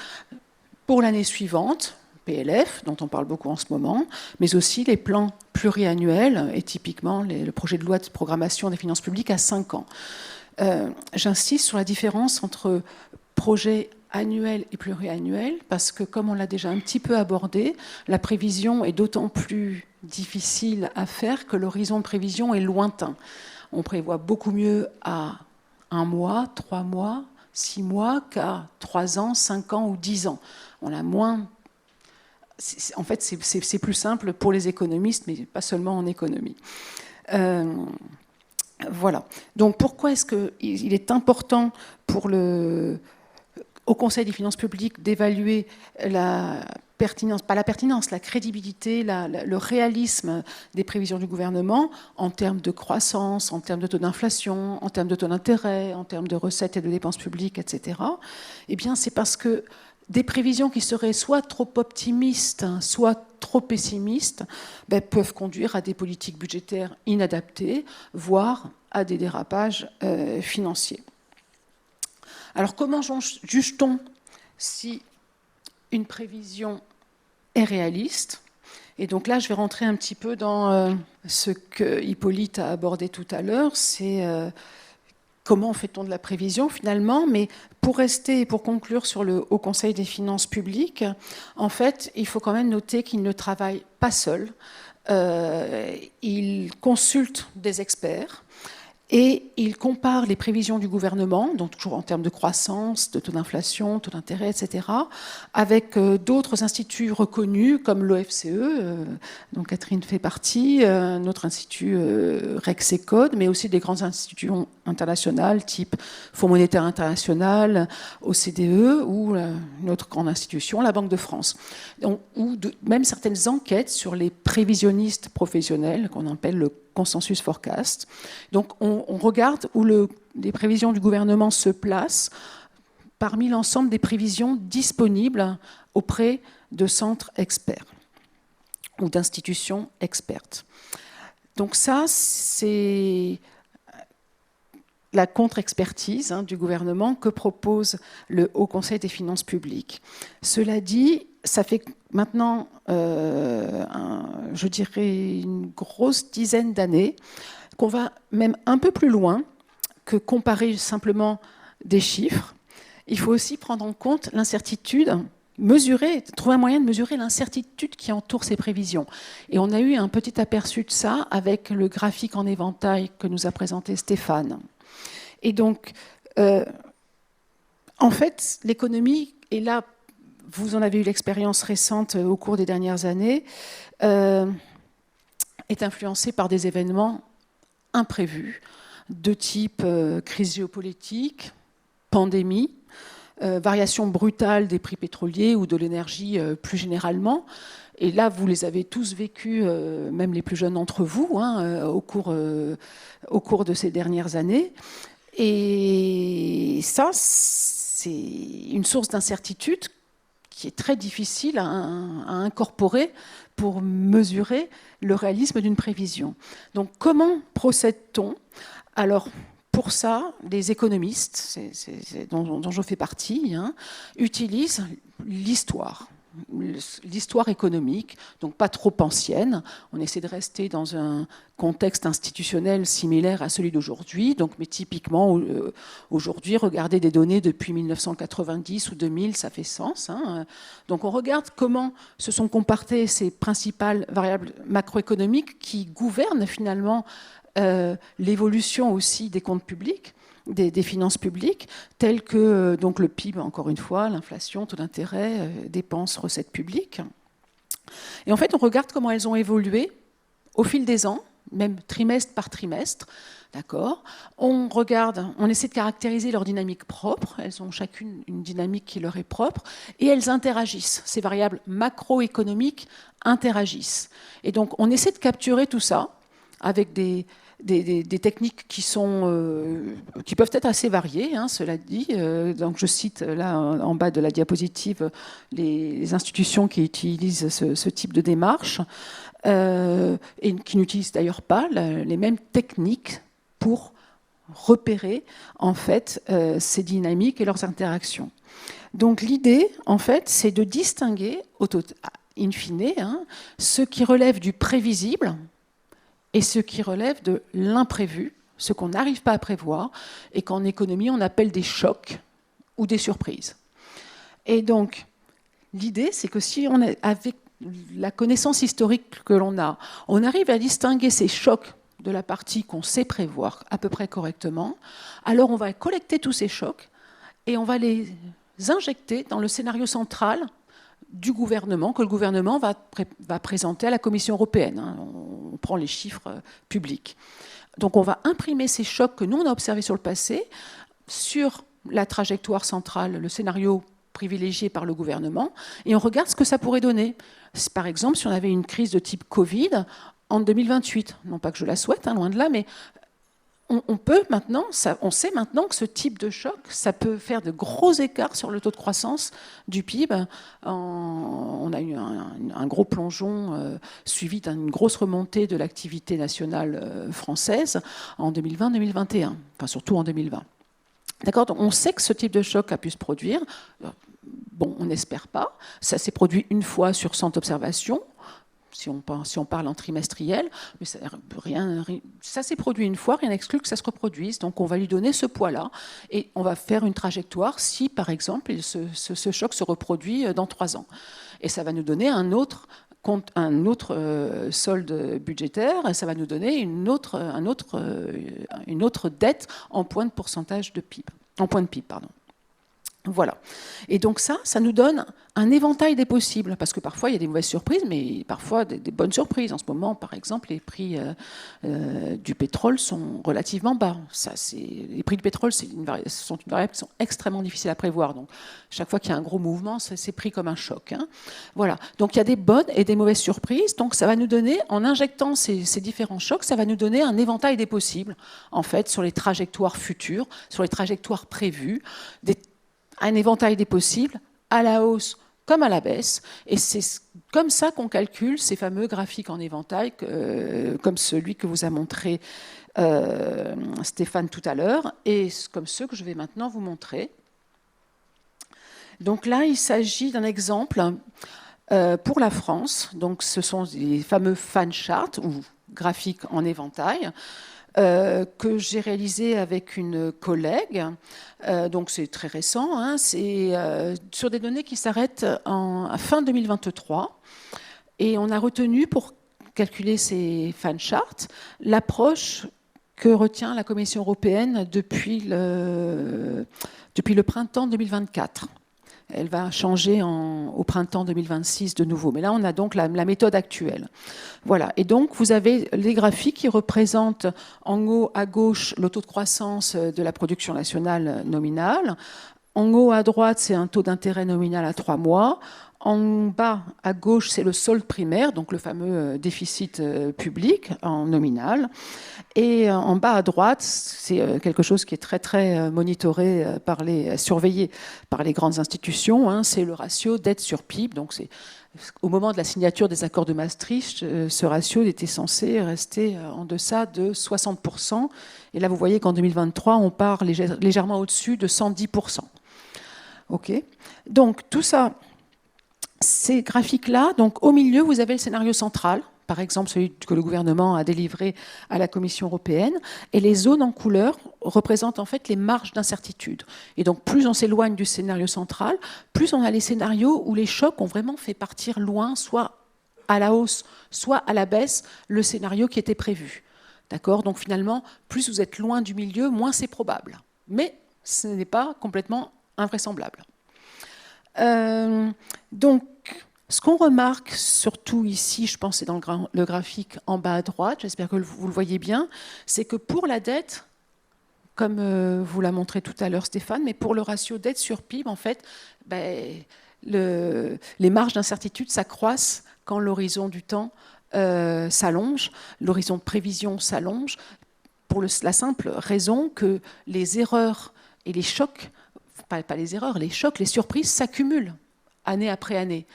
pour l'année suivante, PLF, dont on parle beaucoup en ce moment, mais aussi les plans pluriannuels et typiquement le projet de loi de programmation des finances publiques à 5 ans. J'insiste sur la différence entre projet annuel et pluriannuel, parce que comme on l'a déjà un petit peu abordé, la prévision est d'autant plus difficile à faire que l'horizon de prévision est lointain. On prévoit beaucoup mieux à 1 mois, 3 mois, 6 mois qu'à 3 ans, 5 ans ou 10 ans. On a moins... En fait, c'est plus simple pour les économistes, mais pas seulement en économie. Voilà. Donc pourquoi est-ce qu'il est important au Conseil des finances publiques d'évaluer la pertinence, pas la pertinence, la crédibilité, le réalisme des prévisions du gouvernement en termes de croissance, en termes de taux d'inflation, en termes de taux d'intérêt, en termes de recettes et de dépenses publiques, etc. Eh bien, c'est parce que des prévisions qui seraient soit trop optimistes, soit trop pessimistes, peuvent conduire à des politiques budgétaires inadaptées, voire à des dérapages financiers. Alors comment juge-t-on si une prévision est réaliste ? Et donc là, je vais rentrer un petit peu dans ce que Hippolyte a abordé tout à l'heure, c'est comment fait-on de la prévision finalement ? Mais pour rester et pour conclure sur le Haut Conseil des finances publiques, en fait, il faut quand même noter qu'il ne travaille pas seul. Il consulte des experts. Et il compare les prévisions du gouvernement, donc toujours en termes de croissance, de taux d'inflation, taux d'intérêt, etc., avec d'autres instituts reconnus comme l'OFCE, dont Catherine fait partie, notre institut Rexecode, mais aussi des grandes institutions internationales type Fonds monétaire international, OCDE ou une autre grande institution, la Banque de France. Donc, ou même certaines enquêtes sur les prévisionnistes professionnels qu'on appelle le consensus forecast. Donc on regarde où les prévisions du gouvernement se placent parmi l'ensemble des prévisions disponibles auprès de centres experts ou d'institutions expertes. Donc ça, c'est la contre-expertise du gouvernement que propose le Haut Conseil des finances publiques. Cela dit, ça fait maintenant, je dirais, une grosse dizaine d'années qu'on va même un peu plus loin que comparer simplement des chiffres. Il faut aussi prendre en compte l'incertitude, trouver un moyen de mesurer l'incertitude qui entoure ces prévisions. Et on a eu un petit aperçu de ça avec le graphique en éventail que nous a présenté Stéphane. Et donc, en fait, l'économie est là. Vous en avez eu l'expérience récente au cours des dernières années, est influencée par des événements imprévus de type crise géopolitique, pandémie, variation brutale des prix pétroliers ou de l'énergie plus généralement. Et là, vous les avez tous vécus, même les plus jeunes d'entre vous, au cours de ces dernières années. Et ça, c'est une source d'incertitude qui est très difficile à incorporer pour mesurer le réalisme d'une prévision. Donc comment procède-t-on ? Alors, pour ça, les économistes, dont je fais partie, utilisent l'histoire. l'histoire économique, donc pas trop ancienne. On essaie de rester dans un contexte institutionnel similaire à celui d'aujourd'hui. Donc, mais typiquement, aujourd'hui, regarder des données depuis 1990 ou 2000, ça fait sens. Hein. Donc, on regarde comment se sont comportées ces principales variables macroéconomiques qui gouvernent finalement l'évolution aussi des comptes publics. Des finances publiques, telles que donc le PIB, encore une fois, l'inflation, taux d'intérêt, dépenses, recettes publiques. Et en fait, on regarde comment elles ont évolué au fil des ans, même trimestre par trimestre. D'accord. On regarde, on essaie de caractériser leur dynamique propre. Elles ont chacune une dynamique qui leur est propre et elles interagissent. Ces variables macroéconomiques interagissent. Et donc, on essaie de capturer tout ça avec des techniques qui peuvent être assez variées, hein, cela dit. Donc je cite là en bas de la diapositive les institutions qui utilisent ce type de démarche et qui n'utilisent d'ailleurs pas les mêmes techniques pour repérer en fait ces dynamiques et leurs interactions. Donc l'idée, en fait, c'est de distinguer, in fine, hein, ce qui relève du prévisible et ce qui relève de l'imprévu, ce qu'on n'arrive pas à prévoir, et qu'en économie, on appelle des chocs ou des surprises. Et donc, l'idée, c'est que si on est, avec la connaissance historique que l'on a, on arrive à distinguer ces chocs de la partie qu'on sait prévoir à peu près correctement, alors on va collecter tous ces chocs et on va les injecter dans le scénario central du gouvernement, que le gouvernement va présenter à la Commission européenne. Hein. On prend les chiffres publics. Donc on va imprimer ces chocs que nous, on a observés sur le passé, sur la trajectoire centrale, le scénario privilégié par le gouvernement, et on regarde ce que ça pourrait donner. Par exemple, si on avait une crise de type Covid en 2028, non pas que je la souhaite, hein, loin de là, mais on peut maintenant, on sait maintenant que ce type de choc, ça peut faire de gros écarts sur le taux de croissance du PIB. On a eu un gros plongeon suivi d'une grosse remontée de l'activité nationale française en 2020-2021, enfin surtout en 2020. D'accord ? Donc on sait que ce type de choc a pu se produire. Bon, on n'espère pas. Ça s'est produit une fois sur 100 observations. Si on parle en trimestriel, mais ça s'est produit une fois, rien n'exclut que ça se reproduise. Donc on va lui donner ce poids-là et on va faire une trajectoire si, par exemple, ce choc se reproduit dans 3 ans. Et ça va nous donner un autre solde budgétaire, et ça va nous donner une autre dette en points de pourcentage de PIB, en points de PIB, pardon. Voilà. Et donc ça nous donne un éventail des possibles, parce que parfois il y a des mauvaises surprises, mais parfois des bonnes surprises. En ce moment, par exemple, les prix du pétrole sont relativement bas. Les prix du pétrole sont une variable qui sont extrêmement difficiles à prévoir. Donc chaque fois qu'il y a un gros mouvement, c'est pris comme un choc. Hein. Voilà. Donc il y a des bonnes et des mauvaises surprises. Donc ça va nous donner, en injectant ces différents chocs, ça va nous donner un éventail des possibles, en fait, sur les trajectoires futures, sur les trajectoires prévues, un éventail des possibles, à la hausse comme à la baisse. Et c'est comme ça qu'on calcule ces fameux graphiques en éventail, comme celui que vous a montré Stéphane tout à l'heure, et comme ceux que je vais maintenant vous montrer. Donc là, il s'agit d'un exemple pour la France. Donc ce sont les fameux fan charts, ou graphiques en éventail, que j'ai réalisé avec une collègue. Donc c'est très récent, hein, c'est sur des données qui s'arrêtent à fin 2023. Et on a retenu, pour calculer ces fan charts, l'approche que retient la Commission européenne depuis le printemps 2024. Elle va changer au printemps 2026 de nouveau. Mais là, on a donc la méthode actuelle. Voilà. Et donc, vous avez les graphiques qui représentent en haut à gauche le taux de croissance de la production nationale nominale. En haut à droite, c'est un taux d'intérêt nominal à 3 mois. En bas à gauche, c'est le solde primaire, donc le fameux déficit public en nominal. Et en bas à droite, c'est quelque chose qui est très très monitoré, surveillé par les grandes institutions. Hein, c'est le ratio dette sur PIB. Donc au moment de la signature des accords de Maastricht, ce ratio était censé rester en deçà de 60%. Et là, vous voyez qu'en 2023, on part légèrement au-dessus de 110%. OK ? Donc tout ça ces graphiques-là, donc au milieu, vous avez le scénario central, par exemple celui que le gouvernement a délivré à la Commission européenne, et les zones en couleur représentent en fait les marges d'incertitude. Et donc plus on s'éloigne du scénario central, plus on a les scénarios où les chocs ont vraiment fait partir loin, soit à la hausse, soit à la baisse, le scénario qui était prévu. D'accord ? Donc finalement, plus vous êtes loin du milieu, moins c'est probable. Mais ce n'est pas complètement invraisemblable. Donc, ce qu'on remarque, surtout ici, je pense c'est dans le graphique en bas à droite, j'espère que vous le voyez bien, c'est que pour la dette, comme vous l'a montré tout à l'heure Stéphane, mais pour le ratio dette sur PIB, en fait, les marges d'incertitude s'accroissent quand l'horizon du temps s'allonge, l'horizon de prévision s'allonge, pour la simple raison que les erreurs et les chocs, pas les erreurs, les chocs, les surprises s'accumulent année après année.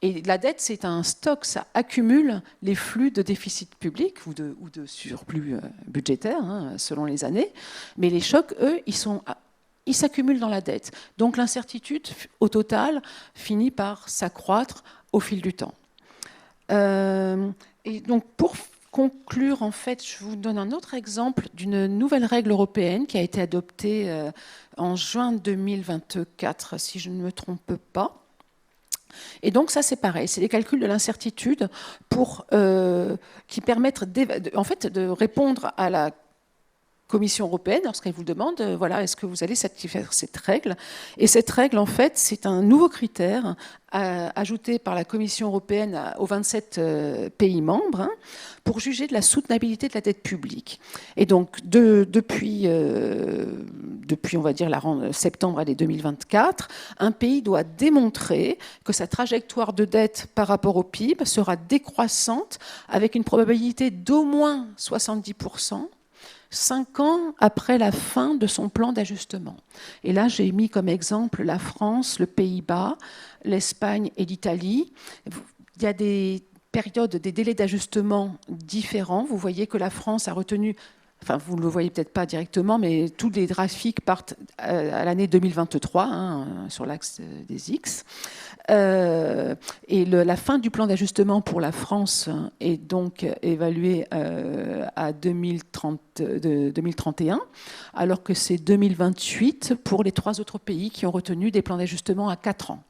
Et la dette, c'est un stock, ça accumule les flux de déficit public ou de surplus budgétaire, hein, selon les années. Mais les chocs, eux, ils s'accumulent dans la dette. Donc l'incertitude, au total, finit par s'accroître au fil du temps. Et donc pour conclure, en fait, je vous donne un autre exemple d'une nouvelle règle européenne qui a été adoptée en juin 2024, si je ne me trompe pas. Et donc ça, c'est pareil, c'est les calculs de l'incertitude qui permettent en fait, de répondre à la Commission européenne lorsqu'elle vous demande, voilà, est-ce que vous allez satisfaire cette règle ? Et cette règle, en fait, c'est un nouveau critère ajouté par la Commission européenne aux 27 pays membres, hein, pour juger de la soutenabilité de la dette publique. Et donc, depuis, on va dire, septembre année 2024, un pays doit démontrer que sa trajectoire de dette par rapport au PIB sera décroissante avec une probabilité d'au moins 70%, 5 ans après la fin de son plan d'ajustement. Et là, j'ai mis comme exemple la France, le Pays-Bas, l'Espagne et l'Italie. Il y a des périodes, des délais d'ajustement différents. Vous voyez que la France a retenu, enfin vous ne le voyez peut-être pas directement, mais tous les graphiques partent à l'année 2023, hein, sur l'axe des X. Et la fin du plan d'ajustement pour la France est donc évaluée à 2031, alors que c'est 2028 pour les 3 autres pays qui ont retenu des plans d'ajustement à 4 ans.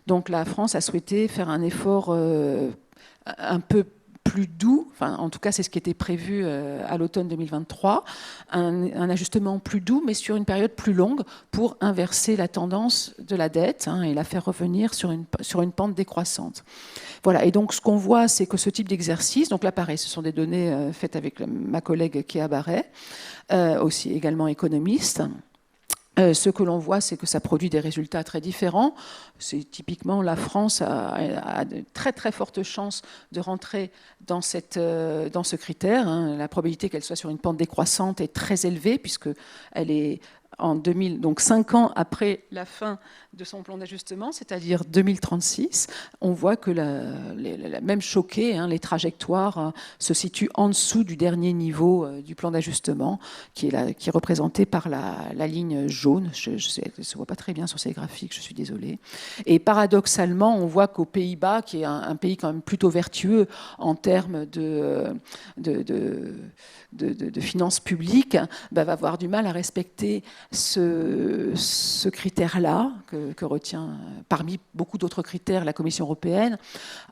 Donc la France a souhaité faire un effort un peu plus doux, enfin, en tout cas c'est ce qui était prévu à l'automne 2023, un ajustement plus doux mais sur une période plus longue pour inverser la tendance de la dette, hein, et la faire revenir sur une pente décroissante. Voilà, et donc ce qu'on voit, c'est que ce type d'exercice, donc là pareil, ce sont des données faites avec ma collègue Kéa Barret, aussi également économiste. Ce que l'on voit, c'est que ça produit des résultats très différents. C'est typiquement la France a de très très fortes chances de rentrer dans ce critère, hein. La probabilité qu'elle soit sur une pente décroissante est très élevée puisque elle est en 2000, donc 5 ans après la fin de son plan d'ajustement, c'est-à-dire 2036, on voit que même choqué, hein, les trajectoires se situent en dessous du dernier niveau du plan d'ajustement, qui est représenté par la ligne jaune. Elle ne se voit pas très bien sur ces graphiques, je suis désolée. Et paradoxalement, on voit qu'aux Pays-Bas, qui est un pays quand même plutôt vertueux en termes de finances publiques, va avoir du mal à respecter ce critère-là que retient parmi beaucoup d'autres critères la Commission européenne,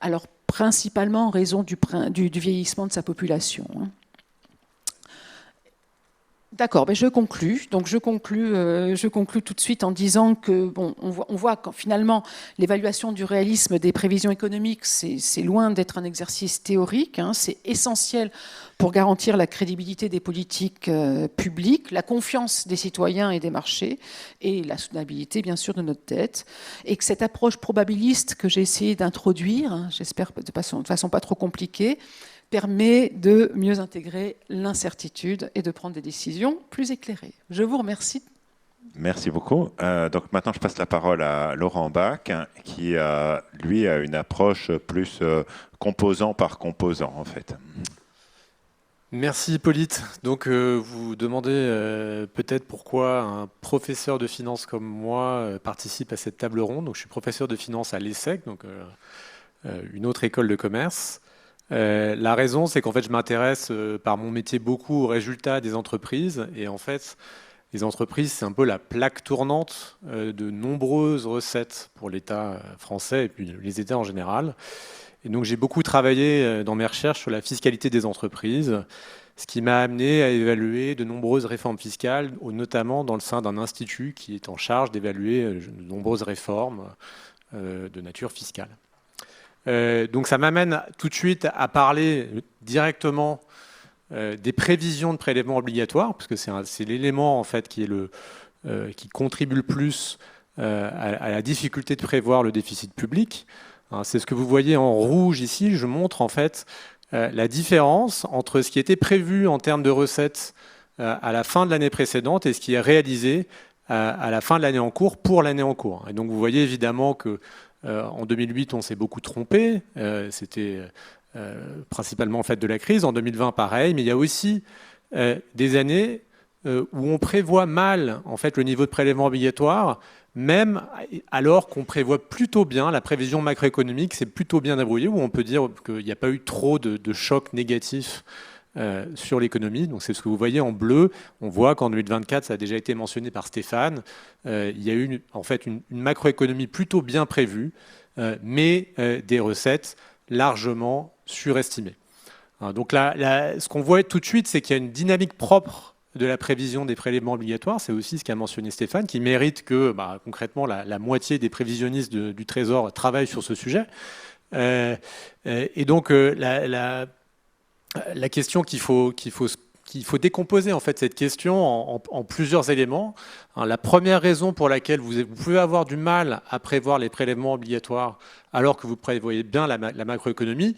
alors principalement en raison du vieillissement de sa population. D'accord, ben je conclus. Donc je conclus tout de suite en disant que bon, on voit que finalement l'évaluation du réalisme des prévisions économiques, c'est loin d'être un exercice théorique, hein, c'est essentiel pour garantir la crédibilité des politiques publiques, la confiance des citoyens et des marchés, et la soutenabilité bien sûr de notre dette, et que cette approche probabiliste que j'ai essayé d'introduire, hein, j'espère de façon pas trop compliquée, permet de mieux intégrer l'incertitude et de prendre des décisions plus éclairées. Je vous remercie. Merci beaucoup. Donc maintenant, je passe la parole à Laurent Bach, qui, lui, a une approche plus composant par composant, en fait. Merci Hippolyte. Donc vous demandez peut-être pourquoi un professeur de finance comme moi participe à cette table ronde. Donc je suis professeur de finance à l'ESSEC, donc une autre école de commerce. La raison, c'est qu'en fait je m'intéresse par mon métier beaucoup aux résultats des entreprises. Et en fait, les entreprises, c'est un peu la plaque tournante de nombreuses recettes pour l'État français et puis les États en général. Et donc j'ai beaucoup travaillé dans mes recherches sur la fiscalité des entreprises, ce qui m'a amené à évaluer de nombreuses réformes fiscales, notamment dans le sein d'un institut qui est en charge d'évaluer de nombreuses réformes de nature fiscale. Donc ça m'amène tout de suite à parler directement des prévisions de prélèvements obligatoires, parce que c'est l'élément en fait qui contribue le plus à la difficulté de prévoir le déficit public. C'est ce que vous voyez en rouge ici. Je montre en fait la différence entre ce qui était prévu en termes de recettes à la fin de l'année précédente et ce qui est réalisé à la fin de l'année en cours pour l'année en cours. Et donc vous voyez évidemment que en 2008 on s'est beaucoup trompé. C'était principalement en fait de la crise. En 2020 pareil, mais il y a aussi des années où on prévoit mal en fait le niveau de prélèvement obligatoire, même alors qu'on prévoit plutôt bien, la prévision macroéconomique s'est plutôt bien débrouillée, où on peut dire qu'il n'y a pas eu trop de chocs négatifs sur l'économie. Donc c'est ce que vous voyez en bleu. On voit qu'en 2024, ça a déjà été mentionné par Stéphane, il y a eu en fait une macroéconomie plutôt bien prévue, mais des recettes largement surestimées. Donc là, ce qu'on voit tout de suite, c'est qu'il y a une dynamique propre de la prévision des prélèvements obligatoires. C'est aussi ce qu'a mentionné Stéphane, qui mérite que concrètement la moitié des prévisionnistes du Trésor travaillent sur ce sujet. Et donc la question qu'il faut décomposer en fait cette question en plusieurs éléments. La première raison pour laquelle vous pouvez avoir du mal à prévoir les prélèvements obligatoires alors que vous prévoyez bien la macroéconomie,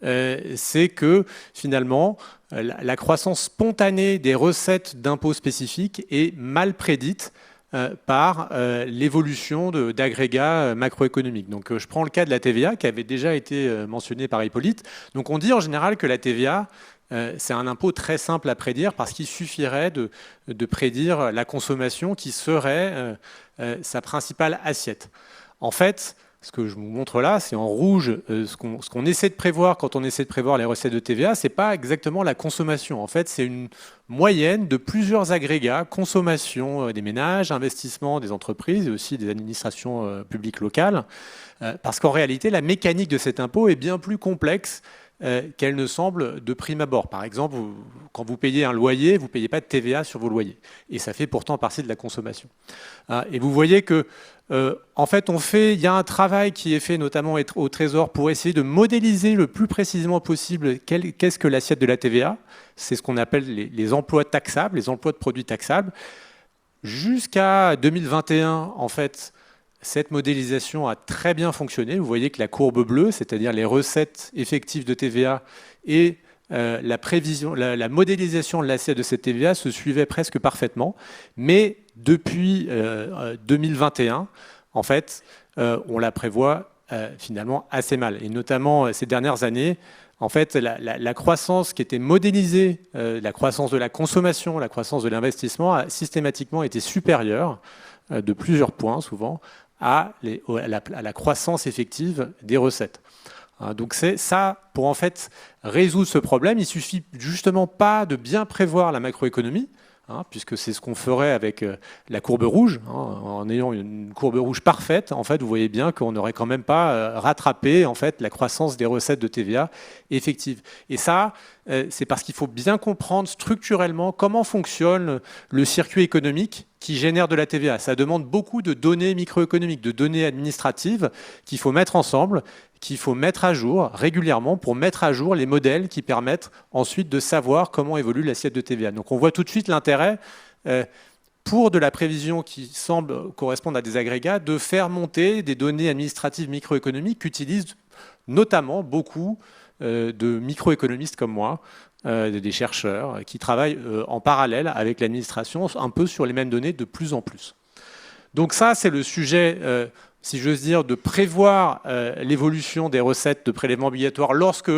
c'est que finalement la croissance spontanée des recettes d'impôts spécifiques est mal prédite par l'évolution d'agrégats macroéconomiques. Donc je prends le cas de la TVA qui avait déjà été mentionné par Hippolyte. Donc on dit en général que la TVA c'est un impôt très simple à prédire parce qu'il suffirait de prédire la consommation qui serait sa principale assiette. En fait, ce que je vous montre là, c'est en rouge ce qu'on essaie de prévoir quand on essaie de prévoir les recettes de TVA, c'est pas exactement la consommation. En fait, c'est une moyenne de plusieurs agrégats, consommation des ménages, investissement des entreprises et aussi des administrations publiques locales, parce qu'en réalité, la mécanique de cet impôt est bien plus complexe qu'elle ne semble de prime abord. Par exemple, quand vous payez un loyer, vous ne payez pas de TVA sur vos loyers. Et ça fait pourtant partie de la consommation. Et vous voyez que, en fait, il y a un travail qui est fait notamment au Trésor pour essayer de modéliser le plus précisément possible qu'est-ce que l'assiette de la TVA. C'est ce qu'on appelle les emplois taxables, les emplois de produits taxables. Jusqu'à 2021, en fait, cette modélisation a très bien fonctionné. Vous voyez que la courbe bleue, c'est-à-dire les recettes effectives de TVA et la modélisation de l'assiette de cette TVA se suivaient presque parfaitement. Mais depuis 2021, en fait, on la prévoit finalement assez mal. Et notamment ces dernières années, en fait, la croissance qui était modélisée, la croissance de la consommation, la croissance de l'investissement a systématiquement été supérieure de plusieurs points souvent à la croissance effective des recettes. Donc c'est ça, pour en fait résoudre ce problème, il suffit justement pas de bien prévoir la macroéconomie, puisque c'est ce qu'on ferait avec la courbe rouge. En ayant une courbe rouge parfaite, en fait, vous voyez bien qu'on n'aurait quand même pas rattrapé en fait, la croissance des recettes de TVA effectives. Et ça, c'est parce qu'il faut bien comprendre structurellement comment fonctionne le circuit économique qui génère de la TVA. Ça demande beaucoup de données microéconomiques, de données administratives qu'il faut mettre ensemble, qu'il faut mettre à jour régulièrement pour mettre à jour les modèles qui permettent ensuite de savoir comment évolue l'assiette de TVA. Donc on voit tout de suite l'intérêt, pour de la prévision qui semble correspondre à des agrégats, de faire monter des données administratives microéconomiques qu'utilisent notamment beaucoup de microéconomistes comme moi, des chercheurs qui travaillent en parallèle avec l'administration un peu sur les mêmes données de plus en plus. Donc ça, c'est le sujet, si j'ose dire, de prévoir l'évolution des recettes de prélèvements obligatoires lorsque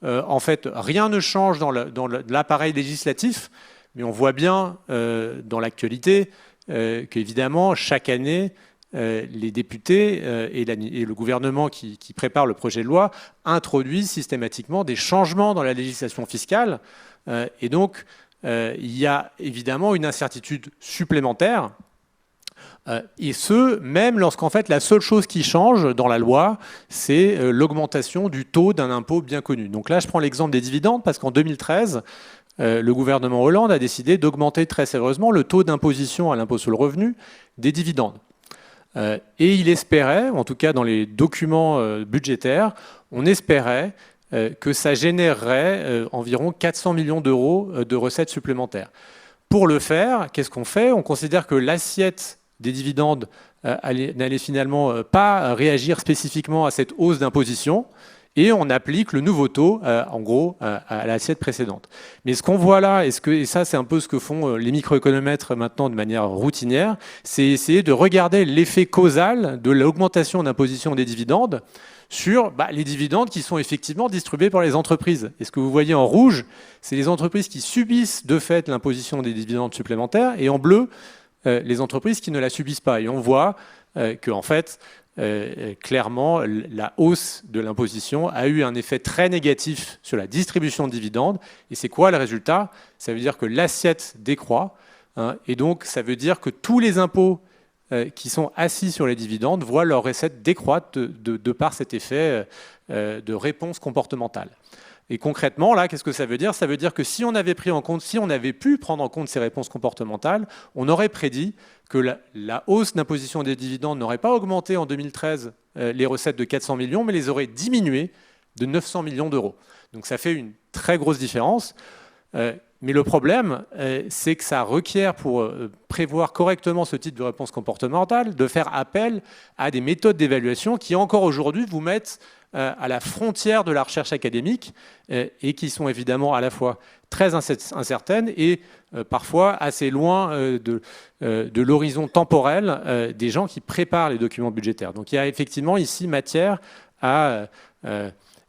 en fait, rien ne change dans l'appareil législatif, mais on voit bien dans l'actualité qu'évidemment, chaque année, les députés et le gouvernement qui prépare le projet de loi introduisent systématiquement des changements dans la législation fiscale. Et donc, il y a évidemment une incertitude supplémentaire. Et ce, même lorsqu'en fait la seule chose qui change dans la loi, c'est l'augmentation du taux d'un impôt bien connu. Donc là, je prends l'exemple des dividendes parce qu'en 2013, le gouvernement Hollande a décidé d'augmenter très sérieusement le taux d'imposition à l'impôt sur le revenu des dividendes. Et il espérait, en tout cas dans les documents budgétaires, on espérait que ça générerait environ 400 millions d'euros de recettes supplémentaires. Pour le faire, qu'est-ce qu'on fait? On considère que l'assiette des dividendes n'allait finalement pas réagir spécifiquement à cette hausse d'imposition et on applique le nouveau taux, en gros, à l'assiette précédente. Mais ce qu'on voit là, et ça c'est un peu ce que font les microéconomètres maintenant de manière routinière, c'est essayer de regarder l'effet causal de l'augmentation d'imposition des dividendes sur les dividendes qui sont effectivement distribués par les entreprises. Et ce que vous voyez en rouge, c'est les entreprises qui subissent de fait l'imposition des dividendes supplémentaires, et en bleu, les entreprises qui ne la subissent pas. Et on voit qu'en fait, clairement, la hausse de l'imposition a eu un effet très négatif sur la distribution de dividendes. Et c'est quoi le résultat? Ça veut dire que l'assiette décroît, et donc ça veut dire que tous les impôts qui sont assis sur les dividendes voient leurs recettes décroître de par cet effet de réponse comportementale. Et concrètement, là, qu'est-ce que ça veut dire? Ça veut dire que si on avait pu prendre en compte ces réponses comportementales, on aurait prédit que la hausse d'imposition des dividendes n'aurait pas augmenté en 2013 les recettes de 400 millions, mais les aurait diminuées de 900 millions d'euros. Donc ça fait une très grosse différence. Mais le problème, c'est que ça requiert, pour prévoir correctement ce type de réponse comportementale, de faire appel à des méthodes d'évaluation qui, encore aujourd'hui, vous mettent à la frontière de la recherche académique et qui sont évidemment à la fois très incertaines et parfois assez loin de l'horizon temporel des gens qui préparent les documents budgétaires. Donc il y a effectivement ici matière à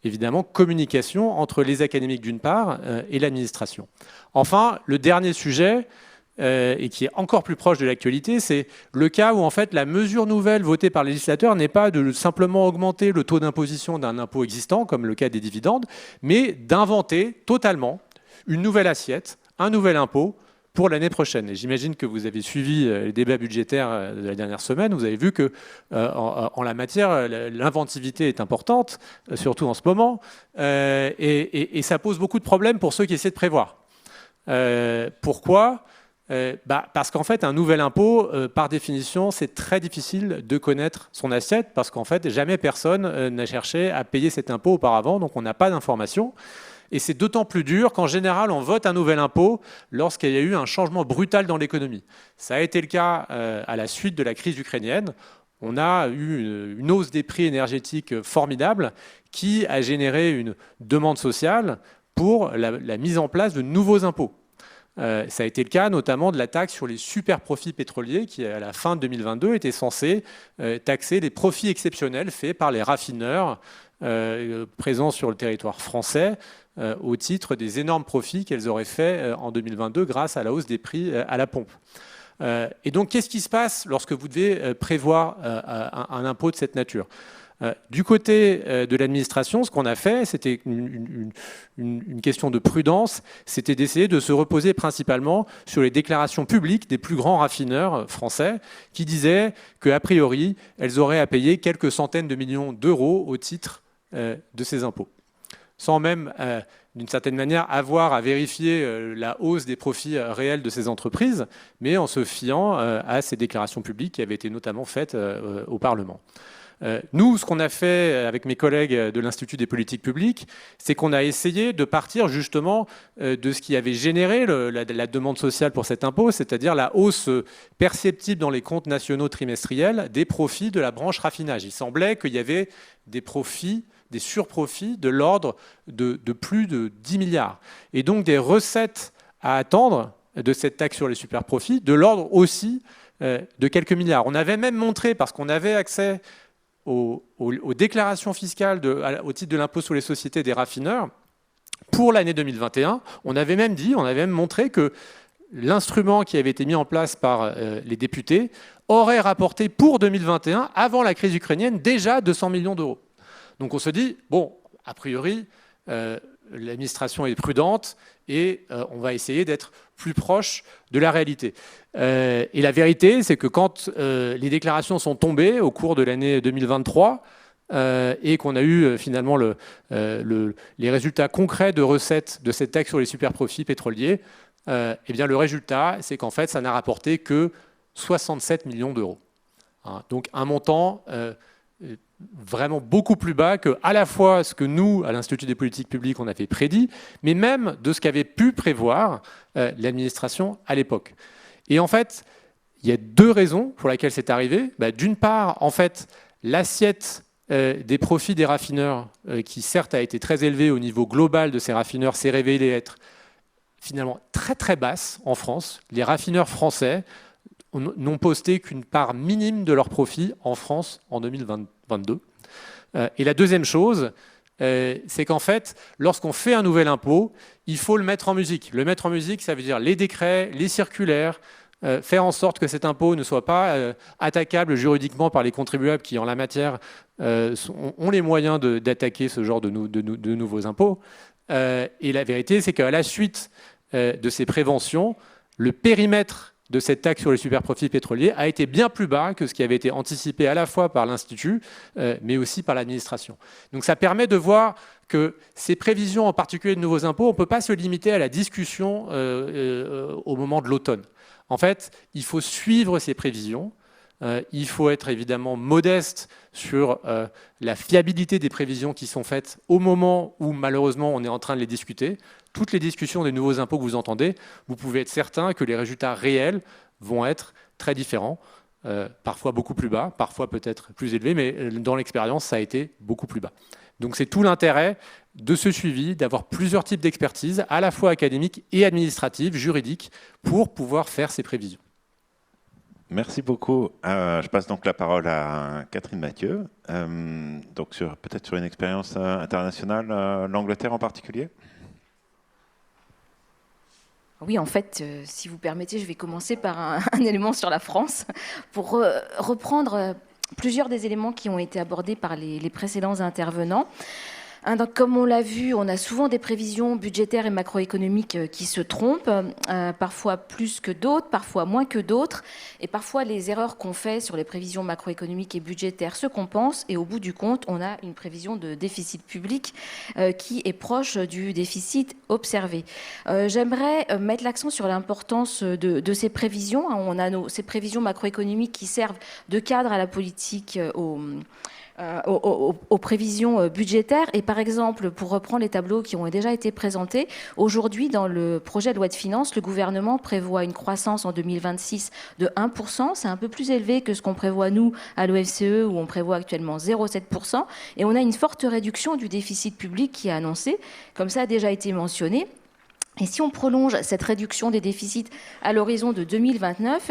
évidemment communication entre les académiques d'une part et l'administration. Enfin, le dernier sujet, et qui est encore plus proche de l'actualité, c'est le cas où en fait la mesure nouvelle votée par le législateur n'est pas de simplement augmenter le taux d'imposition d'un impôt existant, comme le cas des dividendes, mais d'inventer totalement une nouvelle assiette, un nouvel impôt pour l'année prochaine. Et j'imagine que vous avez suivi les débats budgétaires de la dernière semaine. Vous avez vu que en la matière, l'inventivité est importante, surtout en ce moment, et ça pose beaucoup de problèmes pour ceux qui essaient de prévoir. Pourquoi ? Parce qu'en fait, un nouvel impôt, par définition, c'est très difficile de connaître son assiette, parce qu'en fait, jamais personne n'a cherché à payer cet impôt auparavant, donc on n'a pas d'informations. Et c'est d'autant plus dur qu'en général, on vote un nouvel impôt lorsqu'il y a eu un changement brutal dans l'économie. Ça a été le cas à la suite de la crise ukrainienne. On a eu une hausse des prix énergétiques formidable qui a généré une demande sociale pour la mise en place de nouveaux impôts. Ça a été le cas notamment de la taxe sur les super profits pétroliers qui, à la fin de 2022, était censée taxer les profits exceptionnels faits par les raffineurs présents sur le territoire français au titre des énormes profits qu'elles auraient faits en 2022 grâce à la hausse des prix à la pompe. Et donc, qu'est-ce qui se passe lorsque vous devez prévoir un impôt de cette nature ? Du côté de l'administration, ce qu'on a fait, c'était une question de prudence, c'était d'essayer de se reposer principalement sur les déclarations publiques des plus grands raffineurs français qui disaient qu'a priori, elles auraient à payer quelques centaines de millions d'euros au titre de ces impôts, sans même, d'une certaine manière, avoir à vérifier la hausse des profits réels de ces entreprises, mais en se fiant à ces déclarations publiques qui avaient été notamment faites au Parlement. Nous, ce qu'on a fait avec mes collègues de l'Institut des politiques publiques, c'est qu'on a essayé de partir justement de ce qui avait généré la demande sociale pour cet impôt, c'est-à-dire la hausse perceptible dans les comptes nationaux trimestriels des profits de la branche raffinage. Il semblait qu'il y avait des profits, des surprofits de l'ordre de plus de 10 milliards. Et donc des recettes à attendre de cette taxe sur les superprofits, de l'ordre aussi de quelques milliards. On avait même montré, parce qu'on avait accès aux déclarations fiscales au titre de l'impôt sur les sociétés des raffineurs, Pour l'année 2021, on avait même montré que l'instrument qui avait été mis en place par les députés aurait rapporté pour 2021, avant la crise ukrainienne, déjà 200 millions d'euros. Donc on se dit, bon, a priori, l'administration est prudente et on va essayer d'être plus proche de la réalité. Et la vérité, c'est que quand les déclarations sont tombées au cours de l'année 2023, et qu'on a eu finalement les résultats concrets de recettes de cette taxe sur les superprofits pétroliers, eh bien le résultat, c'est qu'en fait, ça n'a rapporté que 67 millions d'euros. Hein, donc un montant vraiment beaucoup plus bas que à la fois ce que nous, à l'Institut des politiques publiques, on avait prédit, mais même de ce qu'avait pu prévoir l'administration à l'époque. Et en fait, il y a deux raisons pour lesquelles c'est arrivé. D'une part, en fait, l'assiette des profits des raffineurs, qui certes a été très élevée au niveau global de ces raffineurs, s'est révélée être finalement très très basse en France. Les raffineurs français n'ont posté qu'une part minime de leurs profits en France en 2022. Et la deuxième chose, c'est qu'en fait, lorsqu'on fait un nouvel impôt, il faut le mettre en musique. Le mettre en musique, ça veut dire les décrets, les circulaires, faire en sorte que cet impôt ne soit pas attaquable juridiquement par les contribuables qui, en la matière, ont les moyens d'attaquer ce genre de nouveaux impôts. Et la vérité, c'est qu'à la suite de ces préventions, le périmètre de cette taxe sur les superprofits pétroliers a été bien plus bas que ce qui avait été anticipé à la fois par l'Institut, mais aussi par l'administration. Donc ça permet de voir que ces prévisions, en particulier de nouveaux impôts, on ne peut pas se limiter à la discussion au moment de l'automne. En fait, il faut suivre ces prévisions. Il faut être évidemment modeste sur la fiabilité des prévisions qui sont faites au moment où malheureusement on est en train de les discuter. Toutes les discussions des nouveaux impôts que vous entendez, vous pouvez être certain que les résultats réels vont être très différents, parfois beaucoup plus bas, parfois peut-être plus élevés, mais dans l'expérience ça a été beaucoup plus bas. Donc c'est tout l'intérêt de ce suivi, d'avoir plusieurs types d'expertise, à la fois académiques et administratives, juridiques, pour pouvoir faire ces prévisions. Merci beaucoup. Je passe donc la parole à Catherine Mathieu. Donc peut-être sur une expérience internationale, l'Angleterre en particulier. Oui, en fait, si vous permettez, je vais commencer par un élément sur la France pour reprendre plusieurs des éléments qui ont été abordés par les précédents intervenants. Donc, comme on l'a vu, on a souvent des prévisions budgétaires et macroéconomiques qui se trompent, parfois plus que d'autres, parfois moins que d'autres, et parfois les erreurs qu'on fait sur les prévisions macroéconomiques et budgétaires se compensent, et au bout du compte, on a une prévision de déficit public qui est proche du déficit observé. J'aimerais mettre l'accent sur l'importance de ces prévisions. On a ces prévisions macroéconomiques qui servent de cadre à la politique aux prévisions budgétaires. Et par exemple, pour reprendre les tableaux qui ont déjà été présentés, aujourd'hui, dans le projet de loi de finances, le gouvernement prévoit une croissance en 2026 de 1%. C'est un peu plus élevé que ce qu'on prévoit, nous, à l'OFCE, où on prévoit actuellement 0,7%. Et on a une forte réduction du déficit public qui est annoncée, comme ça a déjà été mentionné. Et si on prolonge cette réduction des déficits à l'horizon de 2029,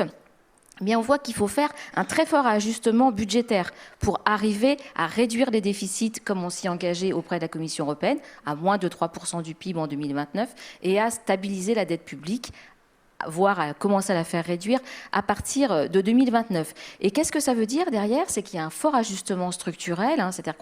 bien, on voit qu'il faut faire un très fort ajustement budgétaire pour arriver à réduire les déficits, comme on s'y engageait auprès de la Commission européenne, à moins de 3% du PIB en 2029, et à stabiliser la dette publique, voire à commencer à la faire réduire à partir de 2029. Et qu'est-ce que ça veut dire derrière? C'est qu'il y a un fort ajustement structurel, c'est-à-dire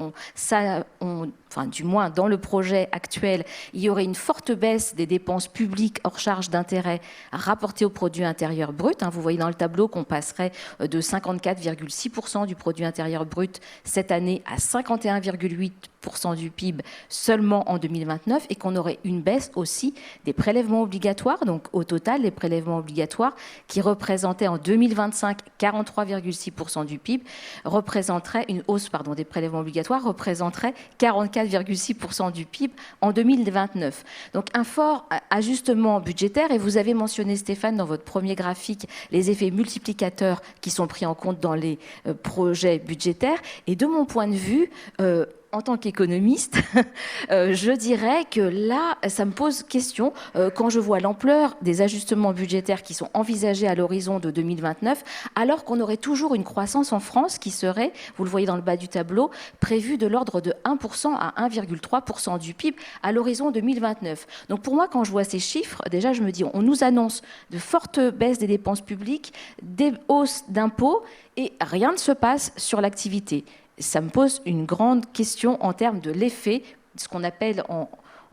du moins dans le projet actuel, il y aurait une forte baisse des dépenses publiques hors charge d'intérêt rapportées au produit intérieur brut. Vous voyez dans le tableau qu'on passerait de 54,6% du produit intérieur brut cette année à 51,8% du PIB seulement en 2029, et qu'on aurait une baisse aussi des prélèvements obligatoires. Donc au total, les prélèvements obligatoires qui représentaient en 2025 43,6% du PIB représenteraient une hausse des prélèvements obligatoires représenterait 44,6% du PIB en 2029. Donc un fort ajustement budgétaire, et vous avez mentionné, Stéphane, dans votre premier graphique, les effets multiplicateurs qui sont pris en compte dans les projets budgétaires. Et de mon point de vue, en tant qu'économiste, je dirais que là, ça me pose question quand je vois l'ampleur des ajustements budgétaires qui sont envisagés à l'horizon de 2029, alors qu'on aurait toujours une croissance en France qui serait, vous le voyez dans le bas du tableau, prévue de l'ordre de 1% à 1,3% du PIB à l'horizon 2029. Donc pour moi, quand je vois ces chiffres, déjà je me dis, on nous annonce de fortes baisses des dépenses publiques, des hausses d'impôts, et rien ne se passe sur l'activité. Ça me pose une grande question en termes de l'effet, ce qu'on appelle en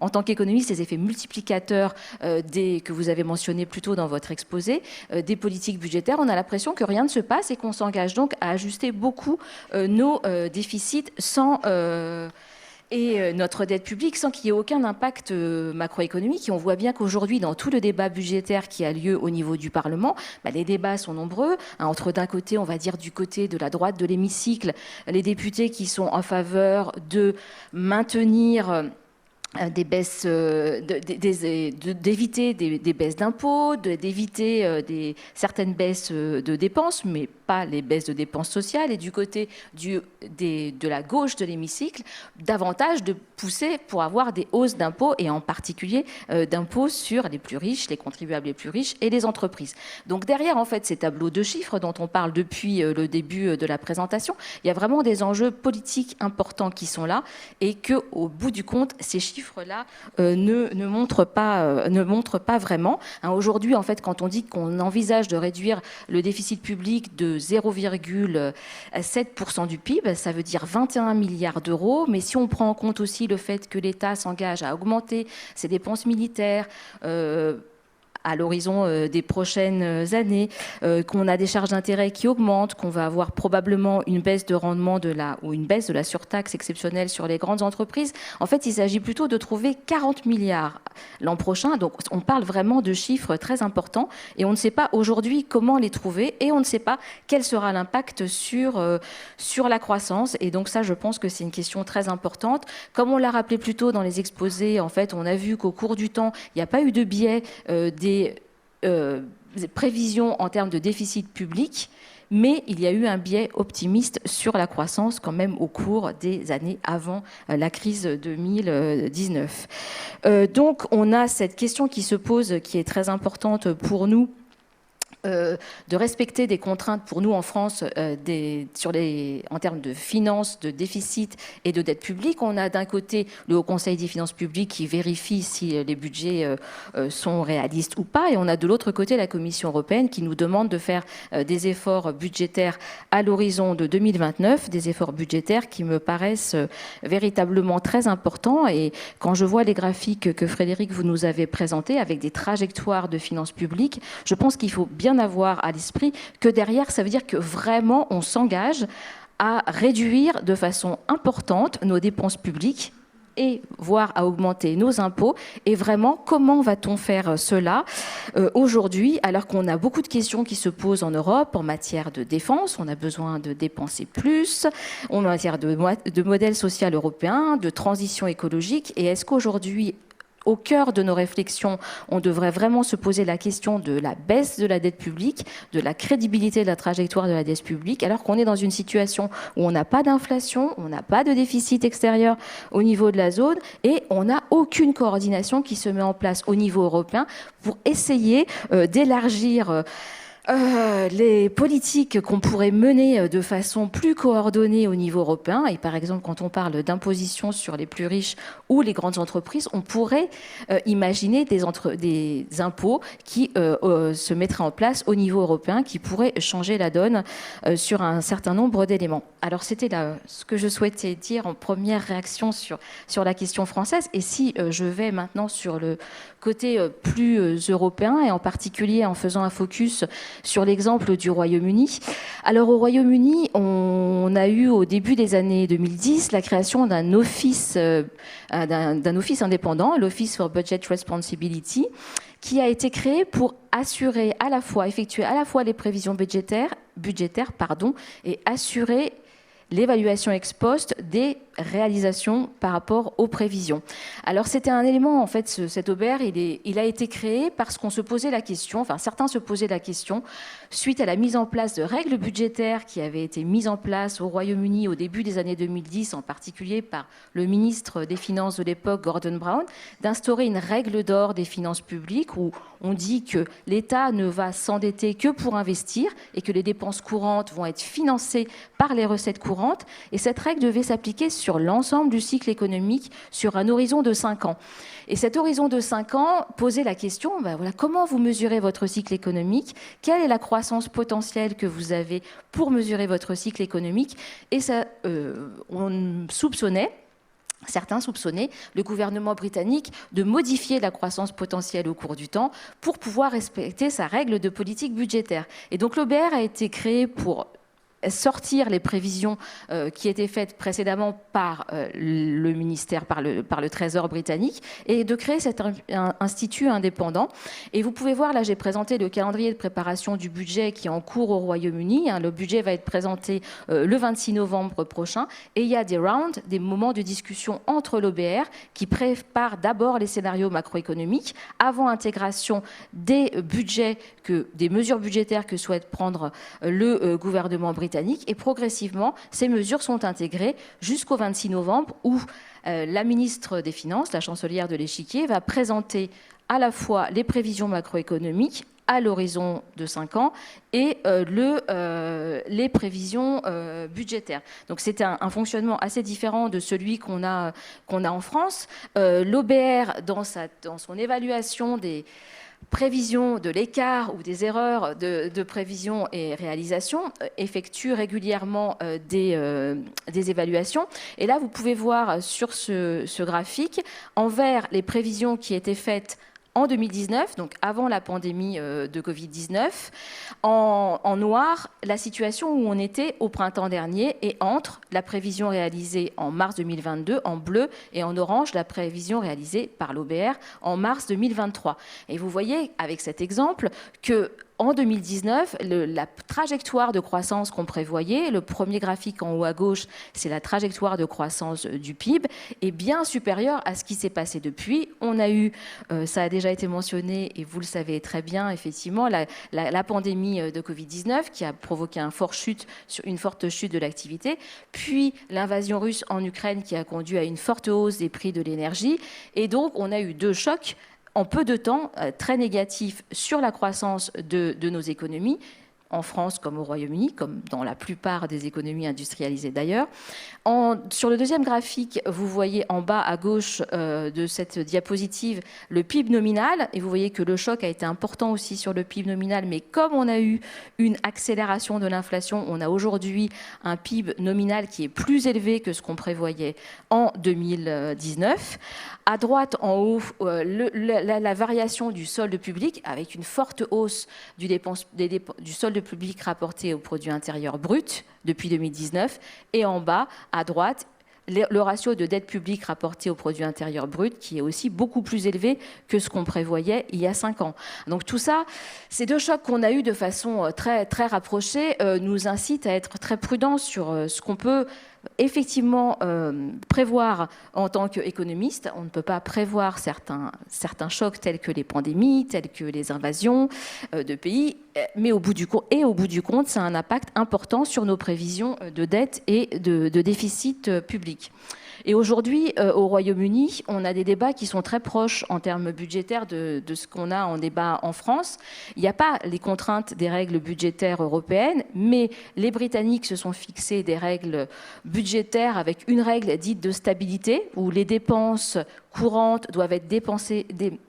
tant qu'économiste, les effets multiplicateurs que vous avez mentionnés plus tôt dans votre exposé, des politiques budgétaires. On a l'impression que rien ne se passe et qu'on s'engage donc à ajuster beaucoup nos déficits et notre dette publique sans qu'il y ait aucun impact macroéconomique. Et on voit bien qu'aujourd'hui, dans tout le débat budgétaire qui a lieu au niveau du Parlement, les débats sont nombreux. Entre d'un côté, on va dire du côté de la droite de l'hémicycle, les députés qui sont en faveur de maintenir des baisses, d'éviter des baisses d'impôts, d'éviter certaines baisses de dépenses, mais pas les baisses de dépenses sociales. Et du côté de la gauche de l'hémicycle, davantage de pousser pour avoir des hausses d'impôts, et en particulier d'impôts sur les plus riches, les contribuables les plus riches et les entreprises. Donc derrière, en fait, ces tableaux de chiffres dont on parle depuis le début de la présentation, il y a vraiment des enjeux politiques importants qui sont là, et qu'au bout du compte, ces chiffres-là ne montrent pas vraiment. Aujourd'hui, en fait, quand on dit qu'on envisage de réduire le déficit public de 0,7% du PIB, ça veut dire 21 milliards d'euros. Mais si on prend en compte aussi le fait que l'État s'engage à augmenter ses dépenses militaires, à l'horizon des prochaines années, qu'on a des charges d'intérêt qui augmentent, qu'on va avoir probablement une baisse de rendement ou une baisse de la surtaxe exceptionnelle sur les grandes entreprises. En fait, il s'agit plutôt de trouver 40 milliards l'an prochain. Donc, on parle vraiment de chiffres très importants et on ne sait pas aujourd'hui comment les trouver et on ne sait pas quel sera l'impact sur la croissance. Et donc ça, je pense que c'est une question très importante. Comme on l'a rappelé plus tôt dans les exposés, en fait, on a vu qu'au cours du temps, il n'y a pas eu de biais des prévisions en termes de déficit public, mais il y a eu un biais optimiste sur la croissance quand même au cours des années avant la crise 2019. Donc on a cette question qui se pose, qui est très importante pour nous, de respecter des contraintes pour nous en France en termes de finances, de déficit et de dette publique. On a d'un côté le Haut Conseil des finances publiques qui vérifie si les budgets sont réalistes ou pas, et on a de l'autre côté la Commission européenne qui nous demande de faire des efforts budgétaires à l'horizon de 2029, des efforts budgétaires qui me paraissent véritablement très importants. Et quand je vois les graphiques que Frédéric, vous nous avez présentés avec des trajectoires de finances publiques, je pense qu'il faut bien avoir à l'esprit que derrière, ça veut dire que vraiment on s'engage à réduire de façon importante nos dépenses publiques et voire à augmenter nos impôts. Et vraiment, comment va-t-on faire cela aujourd'hui, alors qu'on a beaucoup de questions qui se posent en Europe en matière de défense? On a besoin de dépenser plus, en matière de modèle social européen, de transition écologique. Et est-ce qu'aujourd'hui, au cœur de nos réflexions, on devrait vraiment se poser la question de la baisse de la dette publique, de la crédibilité de la trajectoire de la dette publique, alors qu'on est dans une situation où on n'a pas d'inflation, on n'a pas de déficit extérieur au niveau de la zone et on n'a aucune coordination qui se met en place au niveau européen pour essayer d'élargir les politiques qu'on pourrait mener de façon plus coordonnée au niveau européen. Et par exemple, quand on parle d'imposition sur les plus riches ou les grandes entreprises, on pourrait imaginer des impôts qui se mettraient en place au niveau européen, qui pourraient changer la donne sur un certain nombre d'éléments. Alors c'était ce que je souhaitais dire en première réaction sur la question française. Et si je vais maintenant sur le côté plus européen, et en particulier en faisant un focus sur l'exemple du Royaume-Uni. Alors au Royaume-Uni, on a eu au début des années 2010 la création d'un office indépendant, l'Office for Budget Responsibility, qui a été créé pour effectuer à la fois les prévisions budgétaires et assurer l'évaluation ex post des réalisation par rapport aux prévisions. Alors c'était un élément, en fait, cet OBR, il a été créé parce qu'on se posait la question, enfin certains se posaient la question, suite à la mise en place de règles budgétaires qui avaient été mises en place au Royaume-Uni au début des années 2010, en particulier par le ministre des Finances de l'époque, Gordon Brown, d'instaurer une règle d'or des finances publiques où on dit que l'État ne va s'endetter que pour investir et que les dépenses courantes vont être financées par les recettes courantes. Et cette règle devait s'appliquer sur l'ensemble du cycle économique sur un horizon de 5 ans. Et cet horizon de 5 ans posait la question, comment vous mesurez votre cycle économique? Quelle est la croissance potentielle que vous avez pour mesurer votre cycle économique? Et ça, certains soupçonnaient le gouvernement britannique de modifier la croissance potentielle au cours du temps pour pouvoir respecter sa règle de politique budgétaire. Et donc l'OBR a été créé pour sortir les prévisions qui étaient faites précédemment par le ministère, par le Trésor britannique, et de créer cet institut indépendant. Et vous pouvez voir, là j'ai présenté le calendrier de préparation du budget qui est en cours au Royaume-Uni. Le budget va être présenté le 26 novembre prochain, et il y a des rounds, des moments de discussion entre l'OBR qui prépare d'abord les scénarios macroéconomiques avant intégration des budgets, des mesures budgétaires que souhaite prendre le gouvernement britannique. Et progressivement, ces mesures sont intégrées jusqu'au 26 novembre où la ministre des Finances, la chancelière de l'Échiquier, va présenter à la fois les prévisions macroéconomiques à l'horizon de 5 ans et les prévisions budgétaires. Donc c'est un fonctionnement assez différent de celui qu'on a en France. L'OBR, dans son évaluation des prévision de l'écart ou des erreurs de prévision et réalisation, effectue régulièrement des évaluations. Et là, vous pouvez voir sur ce graphique, en vert, les prévisions qui étaient faites en 2019, donc avant la pandémie de Covid-19, en noir, la situation où on était au printemps dernier, et entre la prévision réalisée en mars 2022, en bleu, et en orange, la prévision réalisée par l'OBR en mars 2023. Et vous voyez, avec cet exemple, que en 2019, la trajectoire de croissance qu'on prévoyait, le premier graphique en haut à gauche, c'est la trajectoire de croissance du PIB, est bien supérieure à ce qui s'est passé depuis. On a eu, ça a déjà été mentionné, et vous le savez très bien, effectivement, la pandémie de Covid-19 qui a provoqué une forte chute de l'activité, puis l'invasion russe en Ukraine qui a conduit à une forte hausse des prix de l'énergie. Et donc, on a eu 2 chocs en peu de temps, très négatif sur la croissance de nos économies, en France comme au Royaume-Uni, comme dans la plupart des économies industrialisées d'ailleurs. Sur le deuxième graphique, vous voyez en bas à gauche de cette diapositive le PIB nominal, et vous voyez que le choc a été important aussi sur le PIB nominal, mais comme on a eu une accélération de l'inflation, on a aujourd'hui un PIB nominal qui est plus élevé que ce qu'on prévoyait en 2019. À droite, en haut, la variation du solde public, avec une forte hausse du solde public rapporté au produit intérieur brut depuis 2019. Et en bas, à droite, le ratio de dette publique rapporté au produit intérieur brut, qui est aussi beaucoup plus élevé que ce qu'on prévoyait il y a 5 ans. Donc tout ça, ces 2 chocs qu'on a eus de façon très, très rapprochée, nous incitent à être très prudents sur ce qu'on peut effectivement prévoir en tant qu'économiste. On ne peut pas prévoir certains chocs tels que les pandémies, tels que les invasions de pays, mais au bout du compte, ça a un impact important sur nos prévisions de dette et de déficit public. Et aujourd'hui, au Royaume-Uni, on a des débats qui sont très proches en termes budgétaires de ce qu'on a en débat en France. Il n'y a pas les contraintes des règles budgétaires européennes, mais les Britanniques se sont fixés des règles budgétaires avec une règle dite de stabilité, où les dépenses courantes doivent être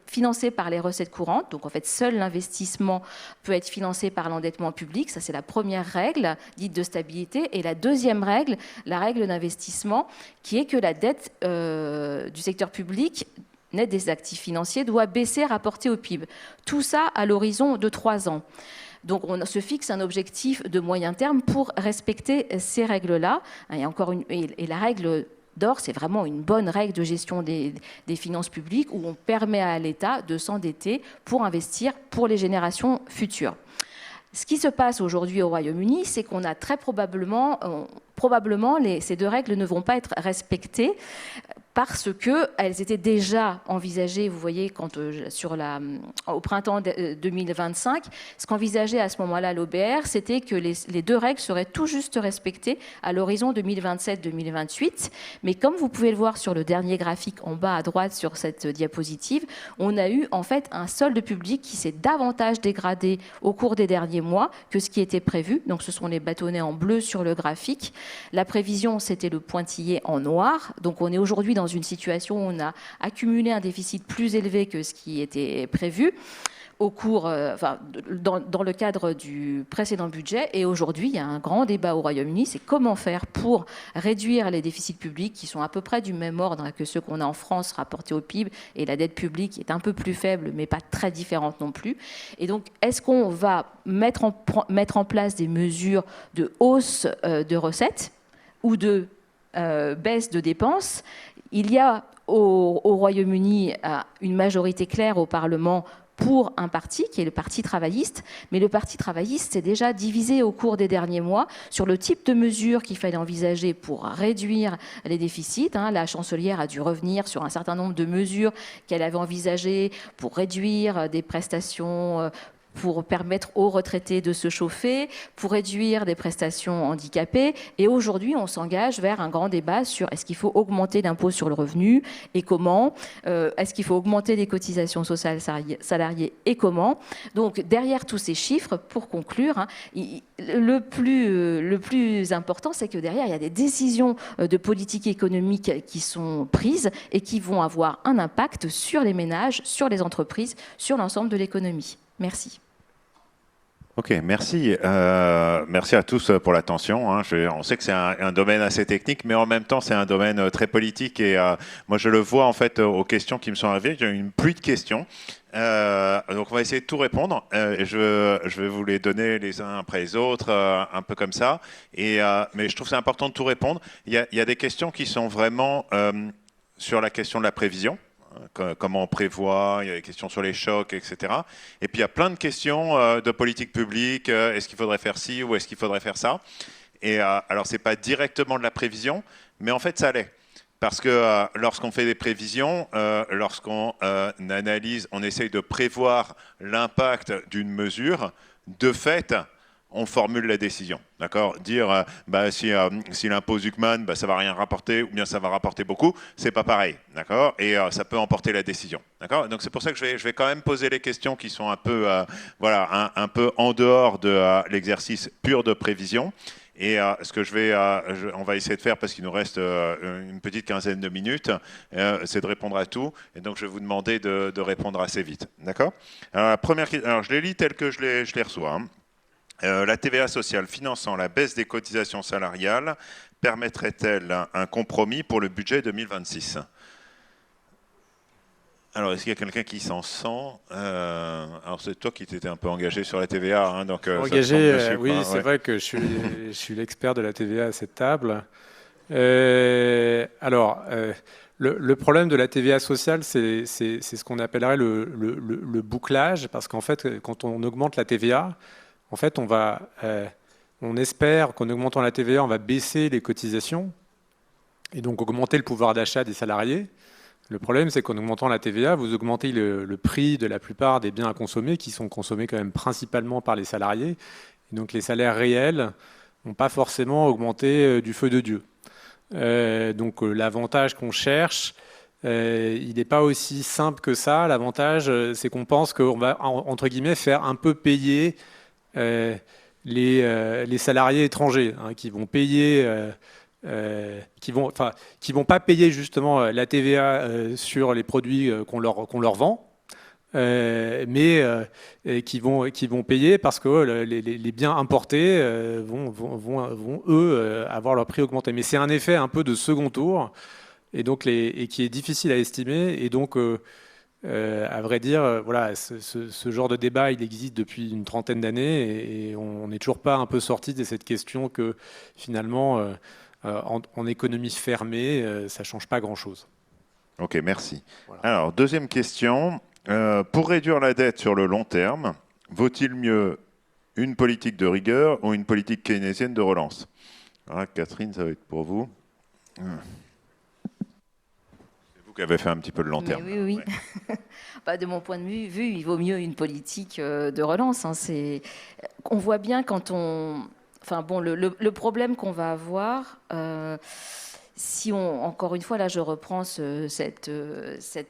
financées par les recettes courantes. Donc en fait, seul l'investissement peut être financé par l'endettement public. Ça, c'est la première règle dite de stabilité. Et la deuxième règle, la règle d'investissement, qui est que la dette du secteur public, nette des actifs financiers, doit baisser rapporté au PIB. Tout ça à l'horizon de 3 ans. Donc on se fixe un objectif de moyen terme pour respecter ces règles-là. Et la règle d'or, c'est vraiment une bonne règle de gestion des finances publiques où on permet à l'État de s'endetter pour investir pour les générations futures. Ce qui se passe aujourd'hui au Royaume-Uni, c'est qu'on a très probablement, ces deux règles ne vont pas être respectées parce qu'elles étaient déjà envisagées, vous voyez, au printemps 2025, ce qu'envisageait à ce moment-là l'OBR, c'était que les deux règles seraient tout juste respectées à l'horizon 2027-2028. Mais comme vous pouvez le voir sur le dernier graphique en bas à droite sur cette diapositive, on a eu en fait un solde public qui s'est davantage dégradé au cours des derniers mois que ce qui était prévu. Donc ce sont les bâtonnets en bleu sur le graphique. La prévision, c'était le pointillé en noir. Donc on est aujourd'hui dans une situation où on a accumulé un déficit plus élevé que ce qui était prévu au cours, dans le cadre du précédent budget. Et aujourd'hui, il y a un grand débat au Royaume-Uni, c'est comment faire pour réduire les déficits publics qui sont à peu près du même ordre que ceux qu'on a en France rapportés au PIB, et la dette publique est un peu plus faible, mais pas très différente non plus. Et donc, est-ce qu'on va mettre en place des mesures de hausse de recettes ou de baisse de dépenses? Il y a au Royaume-Uni une majorité claire au Parlement pour un parti, qui est le Parti travailliste, mais le Parti travailliste s'est déjà divisé au cours des derniers mois sur le type de mesures qu'il fallait envisager pour réduire les déficits. La chancelière a dû revenir sur un certain nombre de mesures qu'elle avait envisagées pour réduire des prestations, pour permettre aux retraités de se chauffer, pour réduire des prestations handicapées. Et aujourd'hui, on s'engage vers un grand débat sur est-ce qu'il faut augmenter l'impôt sur le revenu et comment, est-ce qu'il faut augmenter les cotisations sociales salariées et comment. Donc derrière tous ces chiffres, pour conclure, le plus important, c'est que derrière, il y a des décisions de politique économique qui sont prises et qui vont avoir un impact sur les ménages, sur les entreprises, sur l'ensemble de l'économie. Merci. Ok, merci. Merci à tous pour l'attention. On sait que c'est un domaine assez technique, mais en même temps, c'est un domaine très politique. Et moi, je le vois en fait aux questions qui me sont arrivées. J'ai eu une pluie de questions. Donc, on va essayer de tout répondre. Et je vais vous les donner les uns après les autres, un peu comme ça. Mais je trouve que c'est important de tout répondre. Il y a des questions qui sont vraiment sur la question de la prévision. Comment on prévoit, il y a des questions sur les chocs, etc. Et puis il y a plein de questions de politique publique, est-ce qu'il faudrait faire ci ou est-ce qu'il faudrait faire ça? Et alors c'est pas directement de la prévision, mais en fait ça l'est. Parce que lorsqu'on fait des prévisions, lorsqu'on analyse, on essaye de prévoir l'impact d'une mesure, de fait, on formule la décision, d'accord? Dire si l'impôt Zuckman, ça va rien rapporter ou bien ça va rapporter beaucoup, c'est pas pareil, d'accord? Et ça peut emporter la décision, d'accord? Donc c'est pour ça que je vais quand même poser les questions qui sont un peu un peu en dehors de l'exercice pur de prévision. Et ce que on va essayer de faire, parce qu'il nous reste une petite quinzaine de minutes, c'est de répondre à tout. Et donc, je vais vous demander de répondre assez vite. D'accord? Alors, la première question, alors je les lis telles que je les reçois. La TVA sociale finançant la baisse des cotisations salariales permettrait-elle un compromis pour le budget 2026? Alors, est-ce qu'il y a quelqu'un qui s'en sent? Alors, c'est toi qui t'étais un peu engagé sur la TVA. Donc, engagé, oui, c'est vrai que je suis l'expert de la TVA à cette table. Alors, le problème de la TVA sociale, c'est ce qu'on appellerait le bouclage, parce qu'en fait, quand on augmente la TVA, en fait, on espère qu'en augmentant la TVA, on va baisser les cotisations et donc augmenter le pouvoir d'achat des salariés. Le problème, c'est qu'en augmentant la TVA, vous augmentez le prix de la plupart des biens à consommer qui sont consommés quand même principalement par les salariés. Et donc les salaires réels n'ont pas forcément augmenté du feu de Dieu. Donc l'avantage qu'on cherche, il n'est pas aussi simple que ça. L'avantage, c'est qu'on pense qu'on va, entre guillemets, faire un peu payer les salariés étrangers qui vont payer... qui vont pas payer justement la TVA sur les produits qu'on leur vend, mais qui vont payer parce que les biens importés vont eux avoir leur prix augmenté. Mais c'est un effet un peu de second tour et donc et qui est difficile à estimer. Et donc à vrai dire, voilà, ce genre de débat, il existe depuis une trentaine d'années et on n'est toujours pas un peu sorti de cette question que finalement en économie fermée, ça ne change pas grand-chose. Ok, merci. Voilà. Alors, deuxième question. Pour réduire la dette sur le long terme, vaut-il mieux une politique de rigueur ou une politique keynésienne de relance? Alors, Catherine, ça va être pour vous. C'est vous qui avez fait un petit peu le long terme. Oui, oui. Ouais. Bah, de mon point de vue, il vaut mieux une politique de relance. Hein. On voit bien quand on... Enfin bon, le problème qu'on va avoir... Si encore une fois, là je reprends cette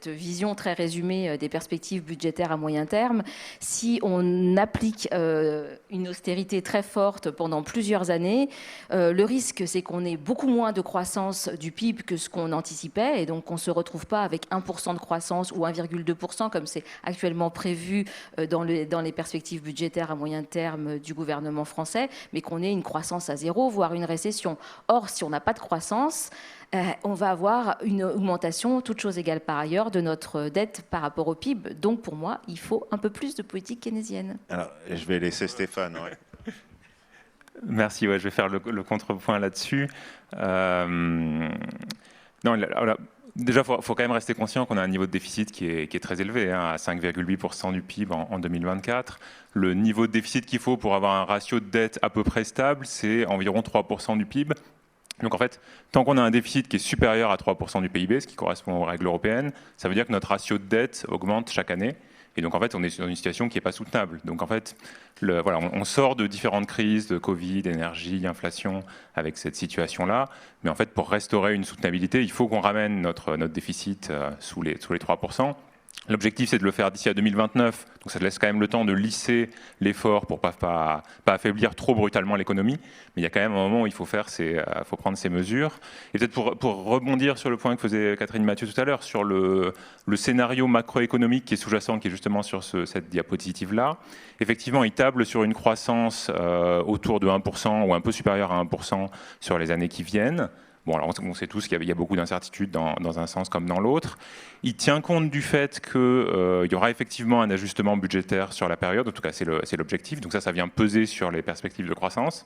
vision très résumée des perspectives budgétaires à moyen terme, si on applique une austérité très forte pendant plusieurs années, le risque c'est qu'on ait beaucoup moins de croissance du PIB que ce qu'on anticipait, et donc on ne se retrouve pas avec 1% de croissance ou 1,2% comme c'est actuellement prévu dans les perspectives budgétaires à moyen terme du gouvernement français, mais qu'on ait une croissance à zéro, voire une récession. Or, si on n'a pas de croissance, on va avoir une augmentation, toutes choses égales par ailleurs, de notre dette par rapport au PIB. Donc pour moi, il faut un peu plus de politique keynésienne. Alors, je vais laisser Stéphane. Ouais. Merci, ouais, je vais faire le contrepoint là-dessus. Non, déjà, il faut quand même rester conscient qu'on a un niveau de déficit qui est très élevé, hein, à 5,8% du PIB en 2024. Le niveau de déficit qu'il faut pour avoir un ratio de dette à peu près stable, c'est environ 3% du PIB. Donc en fait, tant qu'on a un déficit qui est supérieur à 3% du PIB, ce qui correspond aux règles européennes, ça veut dire que notre ratio de dette augmente chaque année. Et donc en fait, on est dans une situation qui n'est pas soutenable. Donc en fait, voilà, on sort de différentes crises, de Covid, énergie, inflation, avec cette situation-là. Mais en fait, pour restaurer une soutenabilité, il faut qu'on ramène notre déficit sous les 3%. L'objectif, c'est de le faire d'ici à 2029, donc ça laisse quand même le temps de lisser l'effort pour pas affaiblir trop brutalement l'économie. Mais il y a quand même un moment où il faut prendre ces mesures. Et peut-être pour rebondir sur le point que faisait Catherine Mathieu tout à l'heure, sur le scénario macroéconomique qui est sous-jacent, qui est justement sur cette diapositive-là, effectivement, il table sur une croissance autour de 1% ou un peu supérieure à 1% sur les années qui viennent. Bon, alors on sait tous qu'il y a beaucoup d'incertitudes dans un sens comme dans l'autre. Il tient compte du fait qu'il y aura effectivement un ajustement budgétaire sur la période, en tout cas c'est l'objectif, donc ça vient peser sur les perspectives de croissance,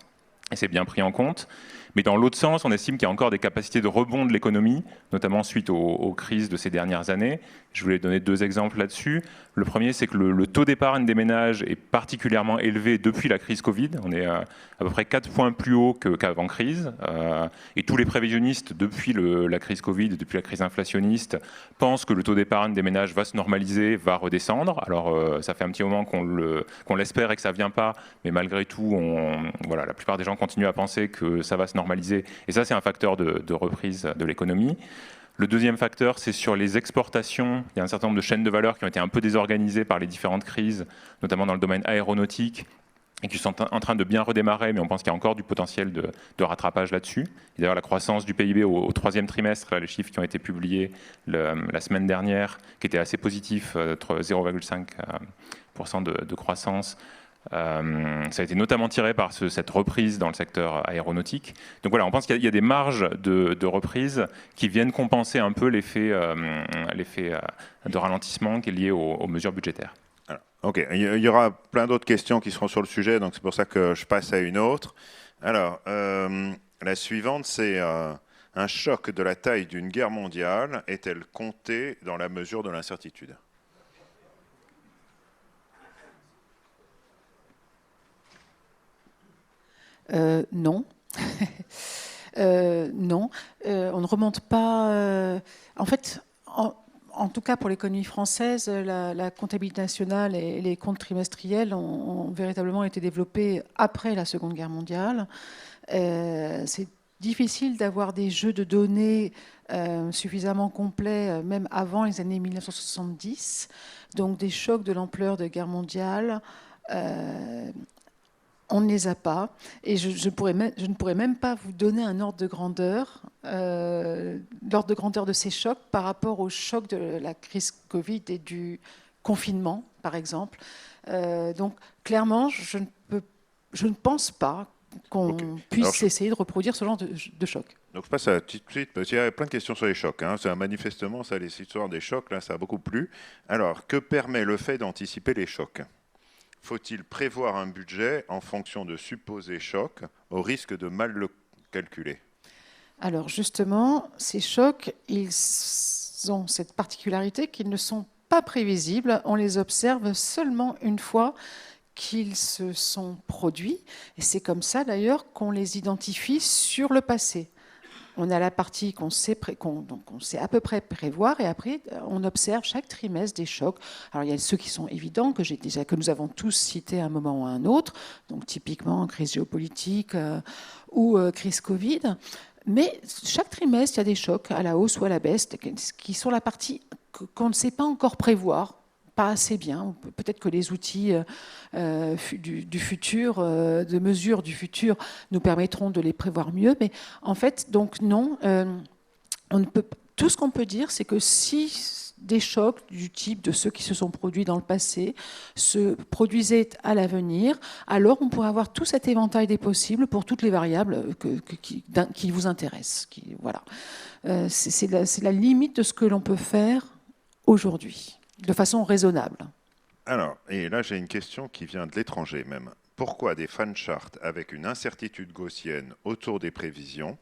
et c'est bien pris en compte. Mais dans l'autre sens, on estime qu'il y a encore des capacités de rebond de l'économie, notamment suite aux crises de ces dernières années. Je voulais donner 2 exemples là-dessus. Le premier, c'est que le taux d'épargne des ménages est particulièrement élevé depuis la crise Covid. On est à peu près 4 points plus haut qu'avant crise. Et tous les prévisionnistes, depuis la crise Covid, depuis la crise inflationniste, pensent que le taux d'épargne des ménages va se normaliser, va redescendre. Alors, ça fait un petit moment qu'on l'espère et que ça ne vient pas. Mais malgré tout, voilà, la plupart des gens continuent à penser que ça va se normaliser. Et ça, c'est un facteur de reprise de l'économie. Le deuxième facteur, c'est sur les exportations. Il y a un certain nombre de chaînes de valeur qui ont été un peu désorganisées par les différentes crises, notamment dans le domaine aéronautique, et qui sont en train de bien redémarrer, mais on pense qu'il y a encore du potentiel de rattrapage là-dessus. Et d'ailleurs, la croissance du PIB au 3e trimestre, là, les chiffres qui ont été publiés la semaine dernière, qui étaient assez positifs, 0,5% de croissance, ça a été notamment tiré par cette reprise dans le secteur aéronautique. Donc voilà, on pense qu'il y a des marges de reprise qui viennent compenser un peu l'effet de ralentissement qui est lié aux mesures budgétaires. Alors, ok, il y aura plein d'autres questions qui seront sur le sujet, donc c'est pour ça que je passe à une autre. Alors, la suivante, c'est un choc de la taille d'une guerre mondiale est-elle comptée dans la mesure de l'incertitude ? Non. Non. On ne remonte pas... en fait, en tout cas pour l'économie française, la comptabilité nationale et les comptes trimestriels ont véritablement été développés après la Seconde Guerre mondiale. C'est difficile d'avoir des jeux de données suffisamment complets, même avant les années 1970. Donc des chocs de l'ampleur de guerre mondiale... on ne les a pas, et je ne pourrais même pas vous donner un ordre de grandeur, l'ordre de grandeur de ces chocs par rapport au choc de la crise Covid et du confinement, par exemple. Donc, clairement, je ne pense pas qu'on puisse essayer de reproduire ce genre de choc. Donc, je passe tout de suite, parce qu'il y a plein de questions sur les chocs. Hein. Manifestement, ça, les histoires des chocs, là, ça a beaucoup plu. Alors, que permet le fait d'anticiper les chocs ? Faut-il prévoir un budget en fonction de supposés chocs au risque de mal le calculer ? Alors justement, ces chocs, ils ont cette particularité qu'ils ne sont pas prévisibles. On les observe seulement une fois qu'ils se sont produits. Et c'est comme ça d'ailleurs qu'on les identifie sur le passé. On a la partie qu'on sait à peu près prévoir, et après on observe chaque trimestre des chocs. Alors il y a ceux qui sont évidents, que nous avons tous cités à un moment ou à un autre, donc typiquement crise géopolitique ou crise Covid. Mais chaque trimestre, il y a des chocs à la hausse ou à la baisse, qui sont la partie qu'on ne sait pas encore prévoir, pas assez bien. Peut-être que les outils du futur, de mesure du futur, nous permettront de les prévoir mieux. Mais en fait, donc non, on ne peut. Tout ce qu'on peut dire, c'est que si des chocs du type de ceux qui se sont produits dans le passé se produisaient à l'avenir, alors on pourrait avoir tout cet éventail des possibles pour toutes les variables qui vous intéressent. Voilà. C'est la limite de ce que l'on peut faire aujourd'hui, de façon raisonnable. Alors, et là j'ai une question qui vient de l'étranger même. Pourquoi des fan charts avec une incertitude gaussienne autour des prévisions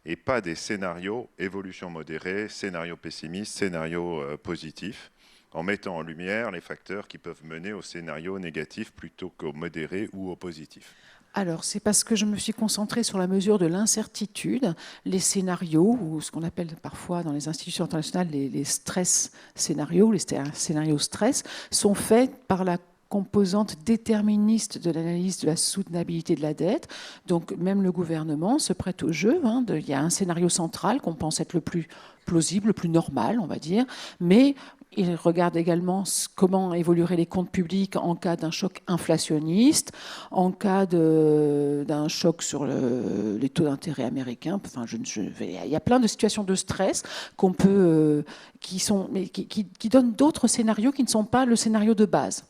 et pas des scénarios évolution modérée, scénario pessimiste, scénario positif, en mettant en lumière les facteurs qui peuvent mener au scénario négatif plutôt qu'au modéré ou au positif? Alors, c'est parce que je me suis concentrée sur la mesure de l'incertitude. Les scénarios, ou ce qu'on appelle parfois dans les institutions internationales les stress scénarios, les scénarios stress, sont faits par la composante déterministe de l'analyse de la soutenabilité de la dette. Donc même le gouvernement se prête au jeu. Il y a un scénario central qu'on pense être le plus plausible, le plus normal, on va dire, mais il regarde également comment évolueraient les comptes publics en cas d'un choc inflationniste, en cas d'un choc sur les taux d'intérêt américains. Enfin, il y a plein de situations de stress qu'on peut, qui donnent d'autres scénarios qui ne sont pas le scénario de base.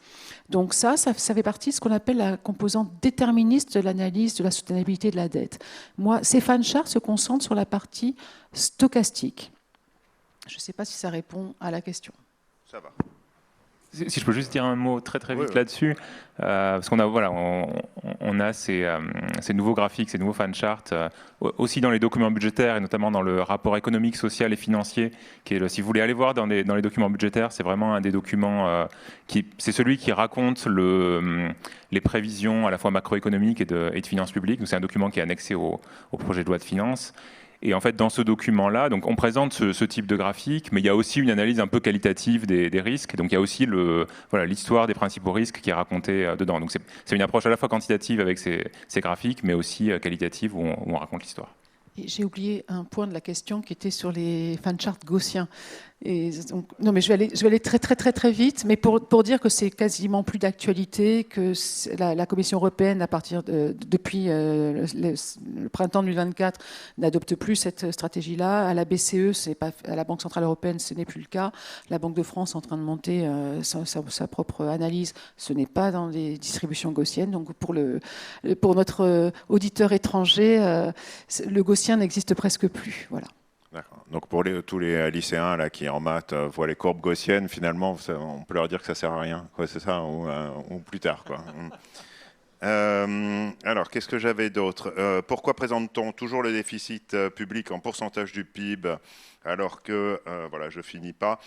Donc ça fait partie de ce qu'on appelle la composante déterministe de l'analyse de la soutenabilité de la dette. Moi, ces fan charts se concentrent sur la partie stochastique. Je ne sais pas si ça répond à la question. Ça va. Si je peux juste dire un mot très vite là-dessus, parce qu'on a on a ces nouveaux graphiques, ces nouveaux fan charts aussi dans les documents budgétaires et notamment dans le rapport économique, social et financier, qui est si vous voulez aller voir dans les documents budgétaires, c'est vraiment un des documents c'est celui qui raconte les prévisions à la fois macroéconomiques et de finances publiques. Donc c'est un document qui est annexé au projet de loi de finances. Et en fait, dans ce document-là, donc on présente ce type de graphique, mais il y a aussi une analyse un peu qualitative des risques. Donc il y a aussi l'histoire des principaux risques qui est racontée dedans. Donc c'est une approche à la fois quantitative avec ces graphiques, mais aussi qualitative où on raconte l'histoire. J'ai oublié un point de la question qui était sur les fan charts gaussiens. Et donc, non, mais je vais aller très vite, mais pour dire que c'est quasiment plus d'actualité, que la Commission européenne, depuis le printemps 2024, n'adopte plus cette stratégie-là. À la BCE, à la Banque centrale européenne, ce n'est plus le cas. La Banque de France est en train de monter sa propre analyse. Ce n'est pas dans les distributions gaussiennes. Donc pour notre auditeur étranger, le gaussien n'existe presque plus. Voilà. Donc pour tous les lycéens là, qui en maths voient les courbes gaussiennes, finalement, on peut leur dire que ça ne sert à rien. C'est ça, ou plus tard. Quoi. Alors, qu'est-ce que j'avais d'autre? Pourquoi présente-t-on toujours le déficit public en pourcentage du PIB alors que, voilà, je finis pas,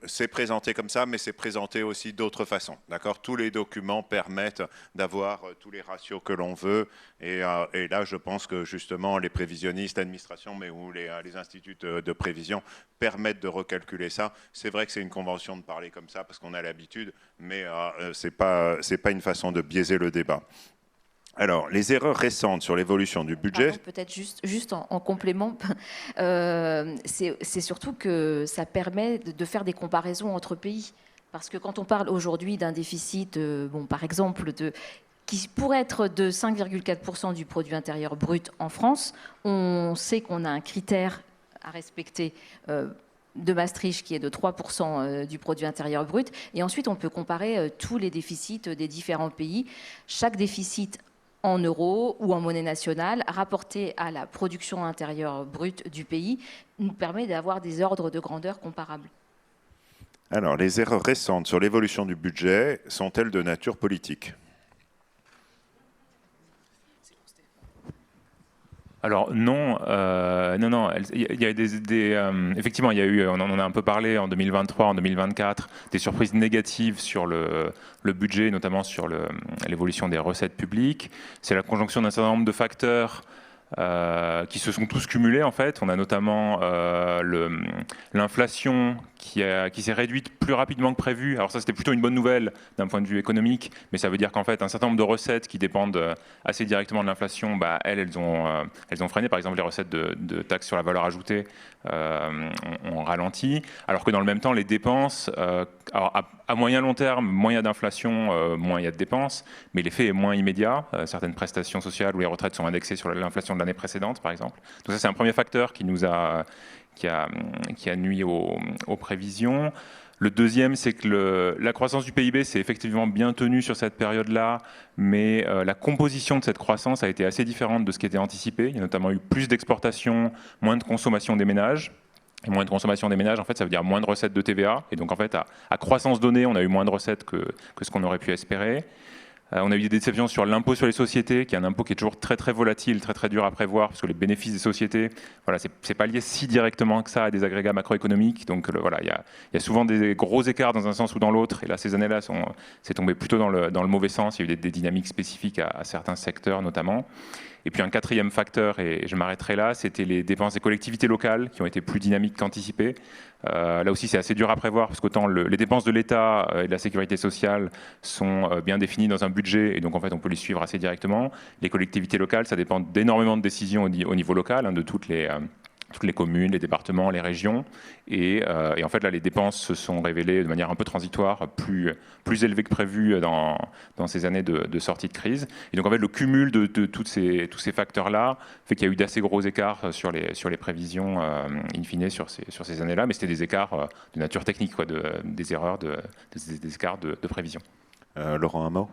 c'est présenté comme ça, mais c'est présenté aussi d'autres façons, d'accord? Tous les documents permettent d'avoir tous les ratios que l'on veut, et là, je pense que justement, les prévisionnistes, l'administration, mais ou les instituts de prévision permettent de recalculer ça. C'est vrai que c'est une convention de parler comme ça, parce qu'on a l'habitude, mais c'est pas une façon de biaiser le débat. Alors, les erreurs récentes sur l'évolution du budget... Peut-être juste en complément, c'est surtout que ça permet de faire des comparaisons entre pays. Parce que quand on parle aujourd'hui d'un déficit, par exemple, qui pourrait être de 5,4% du produit intérieur brut en France, on sait qu'on a un critère à respecter de Maastricht qui est de 3% du produit intérieur brut. Et ensuite, on peut comparer tous les déficits des différents pays. Chaque déficit en euros ou en monnaie nationale, rapporté à la production intérieure brute du pays, nous permet d'avoir des ordres de grandeur comparables. Alors, les erreurs récentes sur l'évolution du budget sont-elles de nature politique ? Alors non, il y a effectivement, il y a eu, on en a un peu parlé en 2023, en 2024, des surprises négatives sur le budget, notamment sur l'évolution des recettes publiques. C'est la conjonction d'un certain nombre de facteurs qui se sont tous cumulés en fait. On a notamment l'inflation qui s'est réduite plus rapidement que prévu. Alors ça, c'était plutôt une bonne nouvelle d'un point de vue économique, mais ça veut dire qu'en fait, un certain nombre de recettes qui dépendent assez directement de l'inflation, elles ont freiné. Par exemple, les recettes de taxes sur la valeur ajoutée ont ralenti, alors que dans le même temps, les dépenses, alors à moyen long terme, moins il y a d'inflation, moins il y a de dépenses, mais l'effet est moins immédiat. Certaines prestations sociales ou les retraites sont indexées sur l'inflation de l'année précédente, par exemple. Donc ça, c'est un premier facteur qui a nui aux prévisions. Le deuxième, c'est que la croissance du PIB s'est effectivement bien tenue sur cette période-là, mais la composition de cette croissance a été assez différente de ce qui était anticipé. Il y a notamment eu plus d'exportations, moins de consommation des ménages. Et moins de consommation des ménages, en fait, ça veut dire moins de recettes de TVA. Et donc, en fait, à croissance donnée, on a eu moins de recettes que ce qu'on aurait pu espérer. On a eu des déceptions sur l'impôt sur les sociétés, qui est un impôt qui est toujours très très volatile, très très dur à prévoir, parce que les bénéfices des sociétés, voilà, c'est pas lié si directement que ça à des agrégats macroéconomiques. Donc voilà, il y a souvent des gros écarts dans un sens ou dans l'autre. Et là, ces années-là, c'est tombé plutôt dans le mauvais sens. Il y a eu des dynamiques spécifiques à certains secteurs notamment. Et puis un quatrième facteur, et je m'arrêterai là, c'était les dépenses des collectivités locales qui ont été plus dynamiques qu'anticipées. Là aussi, c'est assez dur à prévoir parce qu'autant les dépenses de l'État et de la sécurité sociale sont bien définies dans un budget et donc en fait on peut les suivre assez directement. Les collectivités locales, ça dépend d'énormément de décisions au niveau local, de toutes les communes, les départements, les régions. Et en fait, là, les dépenses se sont révélées de manière un peu transitoire, plus élevées que prévu dans ces années de sortie de crise. Et donc, en fait, le cumul de tous ces facteurs-là fait qu'il y a eu d'assez gros écarts sur les prévisions, in fine, sur ces années-là. Mais c'était des écarts de nature technique, quoi, des erreurs, des écarts de prévision. Laurent, un mot ?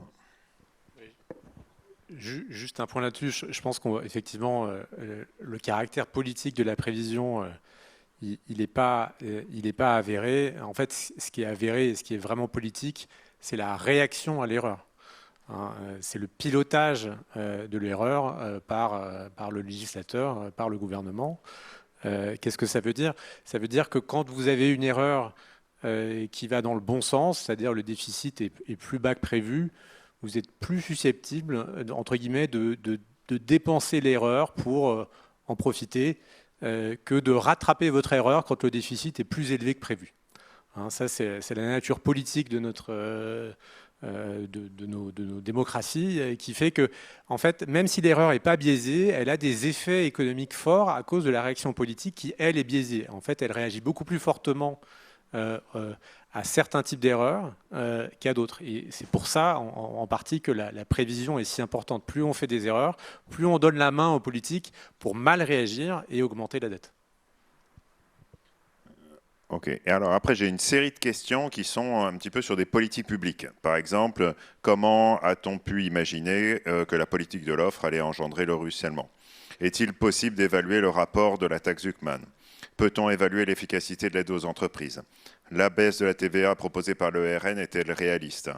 Juste un point là-dessus, je pense qu'effectivement, le caractère politique de la prévision, il n'est pas avéré. En fait, ce qui est avéré et ce qui est vraiment politique, c'est la réaction à l'erreur. C'est le pilotage de l'erreur par le législateur, par le gouvernement. Qu'est-ce que ça veut dire ? Ça veut dire que quand vous avez une erreur qui va dans le bon sens, c'est-à-dire le déficit est plus bas que prévu, vous êtes plus susceptible, entre guillemets, de dépenser l'erreur pour en profiter que de rattraper votre erreur quand le déficit est plus élevé que prévu. Ça, c'est la nature politique de nos démocraties qui fait que, en fait, même si l'erreur n'est pas biaisée, elle a des effets économiques forts à cause de la réaction politique qui, elle, est biaisée. En fait, elle réagit beaucoup plus fortement à certains types d'erreurs qu'à d'autres. Et c'est pour ça, en partie, que la prévision est si importante. Plus on fait des erreurs, plus on donne la main aux politiques pour mal réagir et augmenter la dette. Ok. Et alors après, j'ai une série de questions qui sont un petit peu sur des politiques publiques. Par exemple, comment a-t-on pu imaginer que la politique de l'offre allait engendrer le ruissellement ? Est-il possible d'évaluer le rapport de la taxe Zuckman ? Peut-on évaluer l'efficacité de l'aide aux entreprises ? La baisse de la TVA proposée par le RN est-elle réaliste ?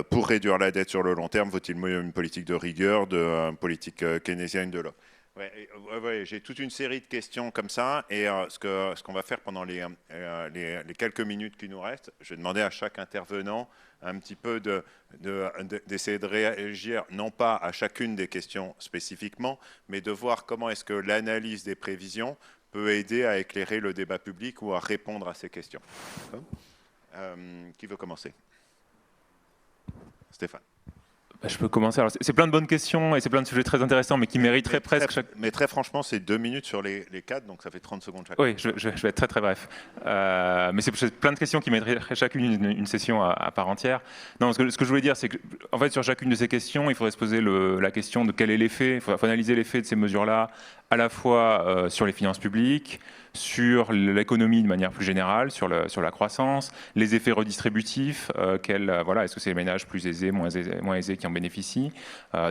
Pour réduire la dette sur le long terme, faut-il mieux une politique de rigueur, une politique keynésienne de l'offre ? Ouais, j'ai toute une série de questions comme ça, et ce qu'on va faire pendant les quelques minutes qui nous restent, je vais demander à chaque intervenant un petit peu d'essayer de réagir, non pas à chacune des questions spécifiquement, mais de voir comment est-ce que l'analyse des prévisions peut aider à éclairer le débat public ou à répondre à ces questions. Qui veut commencer ? Stéphane. Je peux commencer. Alors, c'est plein de bonnes questions et c'est plein de sujets très intéressants, mais qui mériteraient presque... Mais très franchement, c'est 2 minutes sur les 4, donc ça fait 30 secondes chaque. Oui, je vais être très très bref. Mais c'est plein de questions qui mériteraient chacune une session à part entière. Non, ce que je voulais dire, c'est que en fait, sur chacune de ces questions, il faudrait se poser la question de quel est l'effet. Il faut analyser l'effet de ces mesures-là, à la fois sur les finances publiques, sur l'économie de manière plus générale, sur la croissance, les effets redistributifs, est-ce que c'est les ménages plus aisés, moins aisés qui en bénéficient,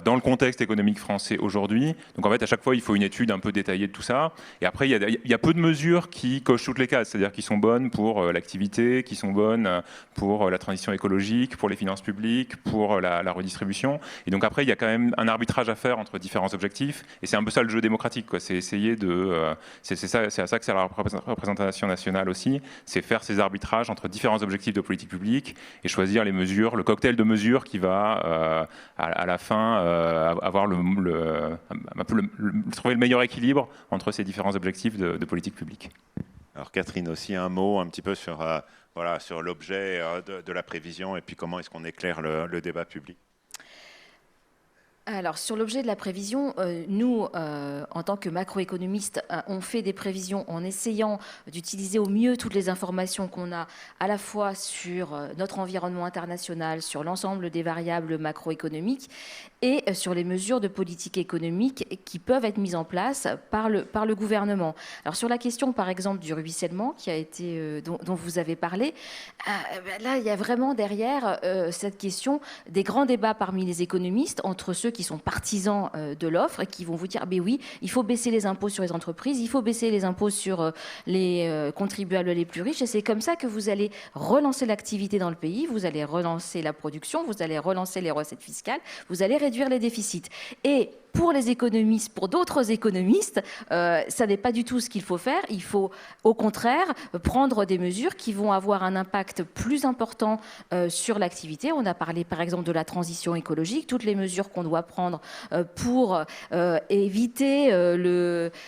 dans le contexte économique français aujourd'hui. Donc en fait, à chaque fois, il faut une étude un peu détaillée de tout ça. Et après, il y a peu de mesures qui cochent toutes les cases, c'est-à-dire qui sont bonnes pour l'activité, qui sont bonnes pour la transition écologique, pour les finances publiques, pour la redistribution. Et donc après, il y a quand même un arbitrage à faire entre différents objectifs. Et c'est un peu ça le jeu démocratique. pragmatique, quoi. C'est essayer de... c'est à ça que sert la représentation nationale aussi, c'est faire ces arbitrages entre différents objectifs de politique publique et choisir les mesures, le cocktail de mesures qui va à la fin avoir trouver le meilleur équilibre entre ces différents objectifs de politique publique. Alors Catherine, aussi un mot un petit peu sur, voilà, sur l'objet de la prévision et puis comment est-ce qu'on éclaire le débat public. Alors, sur l'objet de la prévision, nous, en tant que macroéconomistes, on fait des prévisions en essayant d'utiliser au mieux toutes les informations qu'on a, à la fois sur notre environnement international, sur l'ensemble des variables macroéconomiques et sur les mesures de politique économique qui peuvent être mises en place par le gouvernement. Alors, sur la question, par exemple, du ruissellement qui a été, dont vous avez parlé, là, il y a vraiment derrière cette question des grands débats parmi les économistes entre ceux qui sont partisans de l'offre et qui vont vous dire, oui, il faut baisser les impôts sur les entreprises, il faut baisser les impôts sur les contribuables les plus riches, et c'est comme ça que vous allez relancer l'activité dans le pays, vous allez relancer la production, vous allez relancer les recettes fiscales, vous allez réduire les déficits. Et pour les économistes, pour d'autres économistes, ça n'est pas du tout ce qu'il faut faire. Il faut, au contraire, prendre des mesures qui vont avoir un impact plus important sur l'activité. On a parlé, par exemple, de la transition écologique, toutes les mesures qu'on doit prendre pour éviter,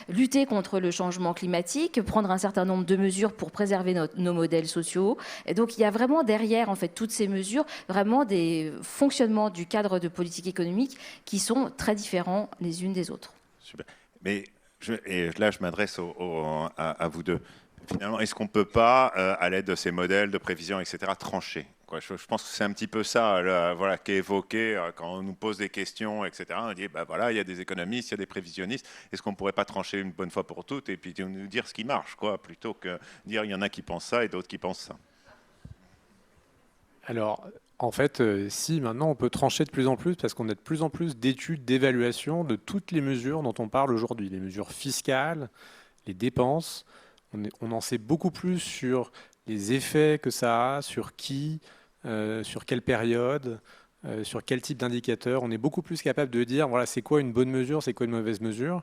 lutter contre le changement climatique, prendre un certain nombre de mesures pour préserver nos modèles sociaux. Et donc, il y a vraiment derrière, en fait, toutes ces mesures, vraiment des fonctionnements du cadre de politique économique qui sont très différents les unes des autres. Super. Mais là, je m'adresse à vous deux. Finalement, est-ce qu'on ne peut pas, à l'aide de ces modèles de prévision, etc., trancher, quoi? Je pense que c'est un petit peu ça, voilà, qui est évoqué quand on nous pose des questions, etc. On dit, voilà, il y a des économistes, il y a des prévisionnistes. Est-ce qu'on ne pourrait pas trancher une bonne fois pour toutes et puis nous dire ce qui marche, quoi, plutôt que dire il y en a qui pensent ça et d'autres qui pensent ça? Alors, en fait, si, maintenant, on peut trancher de plus en plus parce qu'on a de plus en plus d'études, d'évaluation de toutes les mesures dont on parle aujourd'hui. Les mesures fiscales, les dépenses. On en sait beaucoup plus sur les effets que ça a, sur qui, sur quelle période, sur quel type d'indicateur. On est beaucoup plus capable de dire, voilà, c'est quoi une bonne mesure, c'est quoi une mauvaise mesure.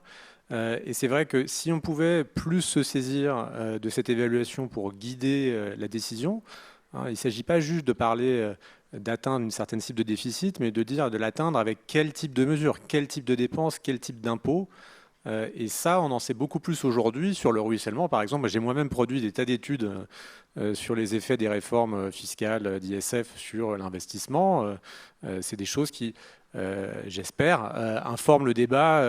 Et c'est vrai que si on pouvait plus se saisir de cette évaluation pour guider la décision, il ne s'agit pas juste de parler d'atteindre une certaine cible de déficit, mais de dire de l'atteindre avec quel type de mesure, quel type de dépenses, quel type d'impôt. Et ça, on en sait beaucoup plus aujourd'hui sur le ruissellement. Par exemple, j'ai moi-même produit des tas d'études sur les effets des réformes fiscales d'ISF sur l'investissement. C'est des choses qui, j'espère, informent le débat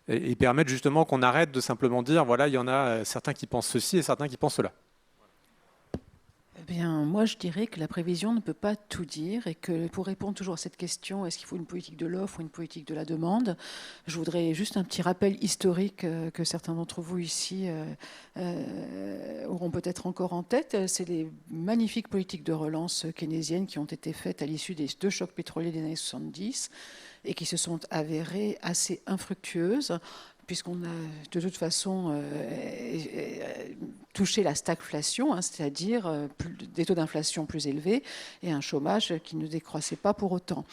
et permettent justement qu'on arrête de simplement dire, voilà, il y en a certains qui pensent ceci et certains qui pensent cela. Eh bien, moi, je dirais que la prévision ne peut pas tout dire et que pour répondre toujours à cette question, est-ce qu'il faut une politique de l'offre ou une politique de la demande, je voudrais juste un petit rappel historique que certains d'entre vous ici auront peut-être encore en tête. C'est les magnifiques politiques de relance keynésiennes qui ont été faites à l'issue des deux chocs pétroliers des années 70 et qui se sont avérées assez infructueuses, puisqu'on a de toute façon touché la stagflation, c'est-à-dire des taux d'inflation plus élevés et un chômage qui ne décroissait pas pour autant.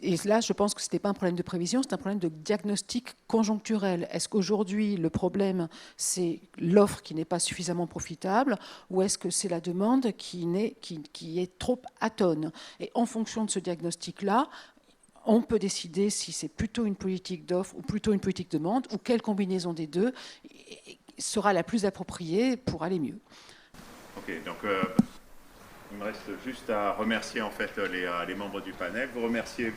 Et là, je pense que ce n'était pas un problème de prévision, c'est un problème de diagnostic conjoncturel. Est-ce qu'aujourd'hui, le problème, c'est l'offre qui n'est pas suffisamment profitable, ou est-ce que c'est la demande qui est trop atone? Et en fonction de ce diagnostic-là, on peut décider si c'est plutôt une politique d'offre ou plutôt une politique de demande, ou quelle combinaison des deux sera la plus appropriée pour aller mieux. Ok, donc il me reste juste à remercier en fait les membres du panel. Vous remercier